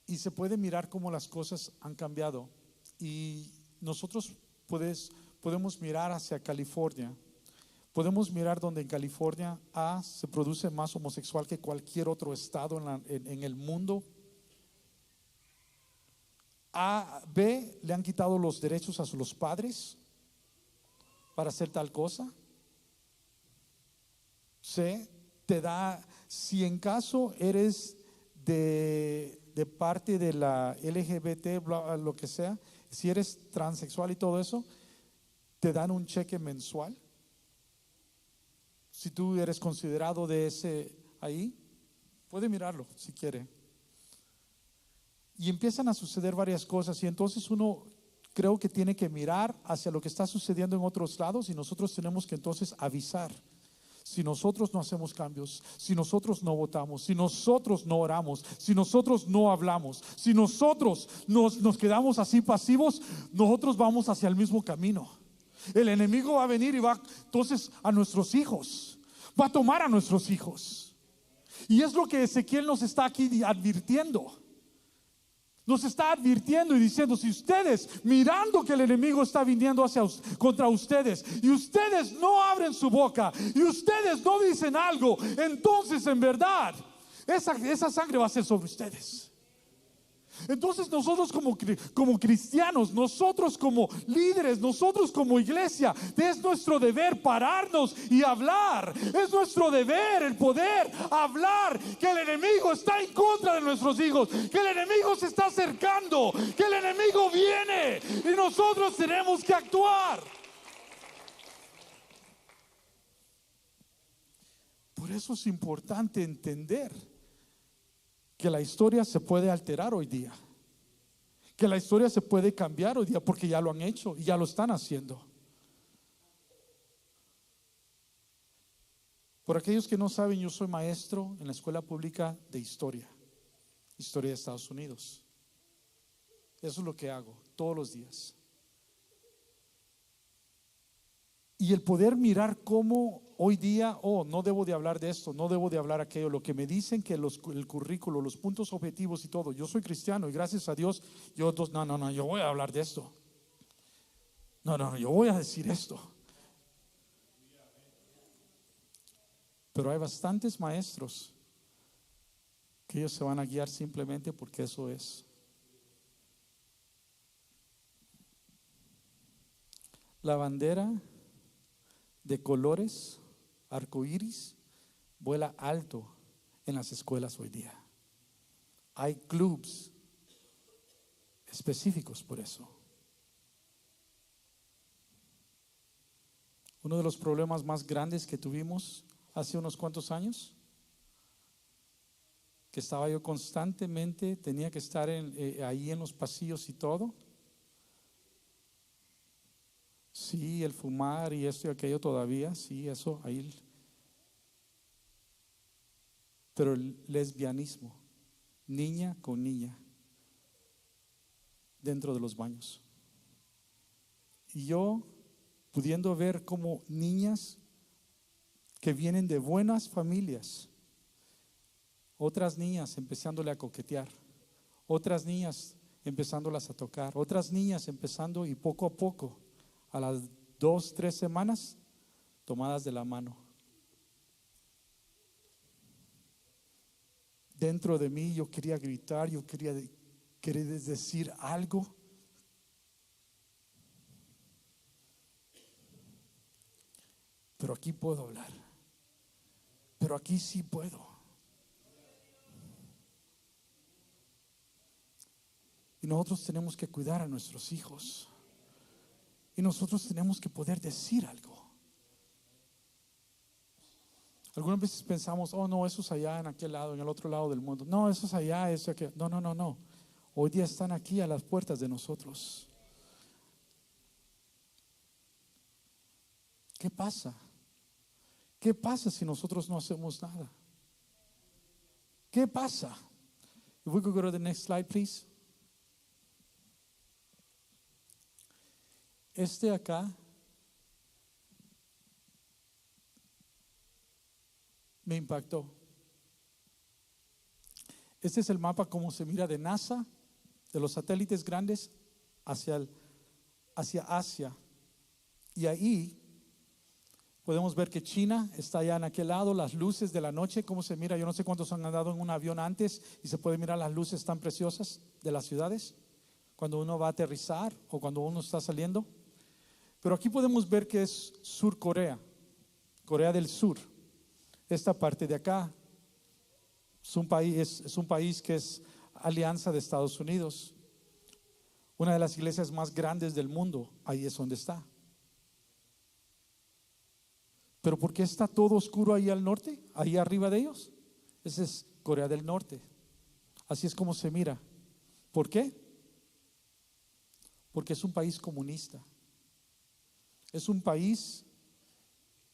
Y se puede mirar cómo las cosas han cambiado. Y nosotros podemos mirar hacia California. Podemos mirar donde en California se produce más homosexual que cualquier otro estado en el mundo. B, le han quitado los derechos a los padres para hacer tal cosa. C, te da, si en caso eres de parte de la LGBT, lo que sea, si eres transexual y todo eso, te dan un cheque mensual. Si tú eres considerado de ese ahí, puede mirarlo si quiere. Y empiezan a suceder varias cosas, y entonces uno creo que tiene que mirar hacia lo que está sucediendo en otros lados y nosotros tenemos que entonces avisar. Si nosotros no hacemos cambios, si nosotros no votamos, si nosotros no oramos, si nosotros no hablamos, si nosotros nos quedamos así pasivos, nosotros vamos hacia el mismo camino. El enemigo va a venir y va entonces a nuestros hijos, va a tomar a nuestros hijos. Y es lo que Ezequiel nos está aquí advirtiendo. Nos está advirtiendo y diciendo: si ustedes, mirando que el enemigo está viniendo contra ustedes, y ustedes no abren su boca, y ustedes no dicen algo, entonces en verdad esa sangre va a ser sobre ustedes. Entonces nosotros como cristianos, nosotros como líderes, nosotros como iglesia, es nuestro deber pararnos y hablar. Es nuestro deber el poder hablar que el enemigo está en contra de nuestros hijos, que el enemigo se está acercando, que el enemigo viene y nosotros tenemos que actuar. Por eso es importante entender que la historia se puede alterar hoy día, que la historia se puede cambiar hoy día, porque ya lo han hecho y ya lo están haciendo. Por aquellos que no saben, yo soy maestro en la escuela pública de historia de Estados Unidos. Eso es lo que hago todos los días. Y el poder mirar cómo hoy día, no debo de hablar de esto, no debo de hablar aquello, lo que me dicen que el currículo, los puntos objetivos y todo. Yo soy cristiano y gracias a Dios, yo voy a hablar de esto. Yo voy a decir esto. Pero hay bastantes maestros que ellos se van a guiar simplemente porque eso es. La bandera de colores arcoíris vuela alto en las escuelas hoy día. Hay clubs específicos por eso. Uno de los problemas más grandes que tuvimos hace unos cuantos años, que estaba yo constantemente, tenía que estar ahí en los pasillos y todo. Sí, el fumar y esto y aquello todavía, sí, eso ahí. Pero el lesbianismo, niña con niña, dentro de los baños. Y yo pudiendo ver como niñas que vienen de buenas familias, otras niñas empezándole a coquetear, otras niñas empezándolas a tocar, otras niñas empezando y poco a poco, a las 2, 3 semanas, tomadas de la mano. Dentro de mí yo quería gritar, yo quería decir algo. Pero aquí puedo hablar. Pero aquí sí puedo. Y nosotros tenemos que cuidar a nuestros hijos. Y nosotros tenemos que poder decir algo. Algunas veces pensamos: oh no, eso es allá en aquel lado, en el otro lado del mundo. No, eso es allá, eso aquí. No. Hoy día están aquí a las puertas de nosotros. ¿Qué pasa? ¿Qué pasa si nosotros no hacemos nada? ¿Qué pasa? If we could go to the next slide, please. Este acá me impactó. Este es el mapa como se mira de NASA, de los satélites grandes hacia Asia. Y ahí podemos ver que China está allá en aquel lado, las luces de la noche, cómo se mira. Yo no sé cuántos han andado en un avión antes y se puede mirar las luces tan preciosas de las ciudades cuando uno va a aterrizar o cuando uno está saliendo. Pero aquí podemos ver que es Sur Corea, Corea del Sur. Esta parte de acá es un país que es alianza de Estados Unidos. Una de las iglesias más grandes del mundo, ahí es donde está. Pero ¿por qué está todo oscuro ahí al norte, ahí arriba de ellos? Ese es Corea del Norte. Así es como se mira. ¿Por qué? porque es un país comunista. Es un país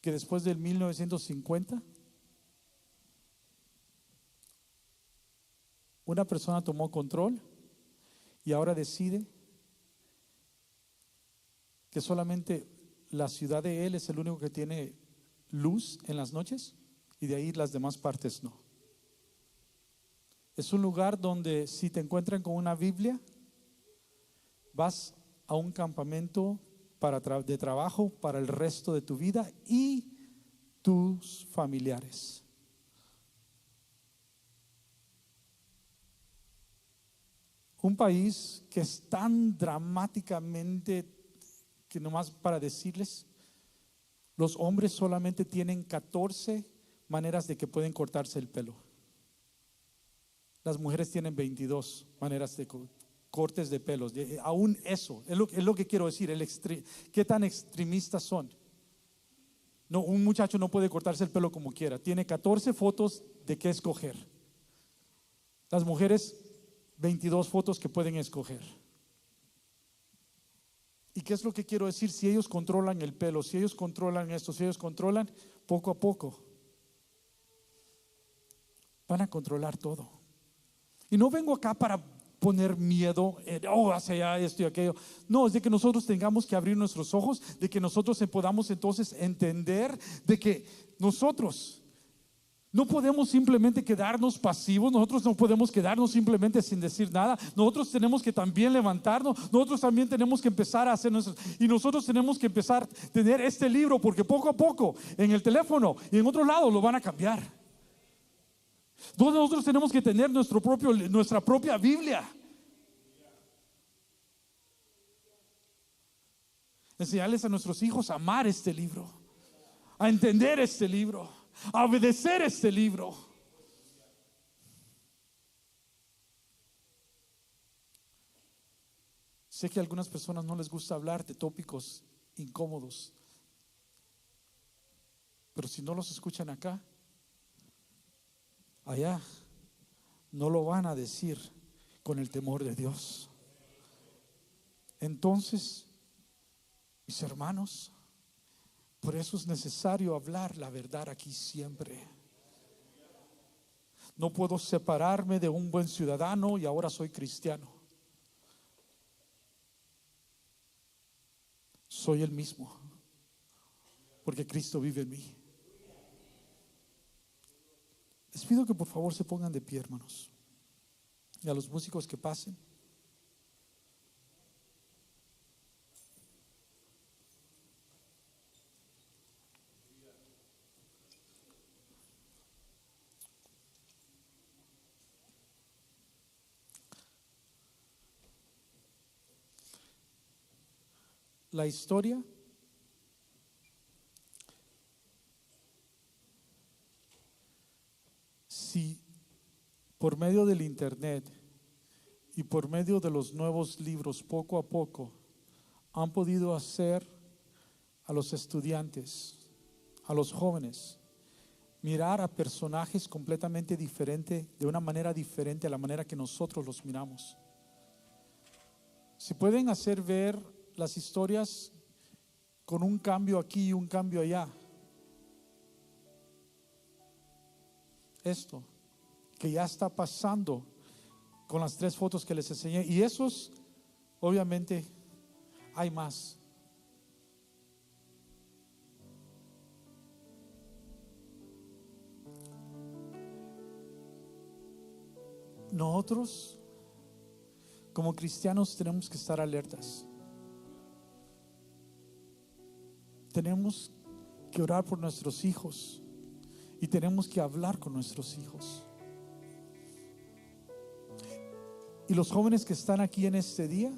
que después del 1950 una persona tomó control y ahora decide que solamente la ciudad de él es el único que tiene luz en las noches y de ahí las demás partes no. Es un lugar donde si te encuentran con una Biblia, vas a un campamento de trabajo para el resto de tu vida y tus familiares. Un país que es tan dramáticamente que nomás para decirles, los hombres solamente tienen 14 maneras de que pueden cortarse el pelo. Las mujeres tienen 22 maneras de cortes de pelos. Aún eso, es lo que quiero decir, qué tan extremistas son. No, un muchacho no puede cortarse el pelo como quiera. Tiene 14 fotos de qué escoger. Las mujeres, 22 fotos que pueden escoger. ¿Y qué es lo que quiero decir? Si ellos controlan el pelo, si ellos controlan esto, si ellos controlan, poco a poco van a controlar todo. Y no vengo acá para poner miedo, hacia allá esto y aquello. No, es de que nosotros tengamos que abrir nuestros ojos, de que nosotros podamos entonces entender de que nosotros no podemos simplemente quedarnos pasivos, nosotros no podemos quedarnos simplemente sin decir nada. Nosotros tenemos que también levantarnos, nosotros también tenemos que empezar a hacer y nosotros tenemos que empezar a tener este libro, porque poco a poco en el teléfono y en otro lado lo van a cambiar. Nosotros tenemos que tener nuestra propia Biblia. Enseñarles a nuestros hijos a amar este libro, a entender este libro, a obedecer este libro. Sé que a algunas personas no les gusta hablar de tópicos incómodos, pero si no los escuchan acá, allá no lo van a decir con el temor de Dios. Entonces, mis hermanos, por eso es necesario hablar la verdad aquí siempre. No puedo separarme de un buen ciudadano y ahora soy cristiano. Soy el mismo, porque Cristo vive en mí. Les pido que por favor se pongan de pie, hermanos, y a los músicos que pasen. La historia si por medio del internet y por medio de los nuevos libros poco a poco han podido hacer a los estudiantes, a los jóvenes, mirar a personajes completamente diferentes, de una manera diferente a la manera que nosotros los miramos. Si pueden hacer ver las historias con un cambio aquí y un cambio allá. Esto que ya está pasando con las 3 fotos que les enseñé, y esos obviamente hay más. Nosotros como cristianos tenemos que estar alertas. Tenemos que orar por nuestros hijos y tenemos que hablar con nuestros hijos. Y los jóvenes que están aquí en este día,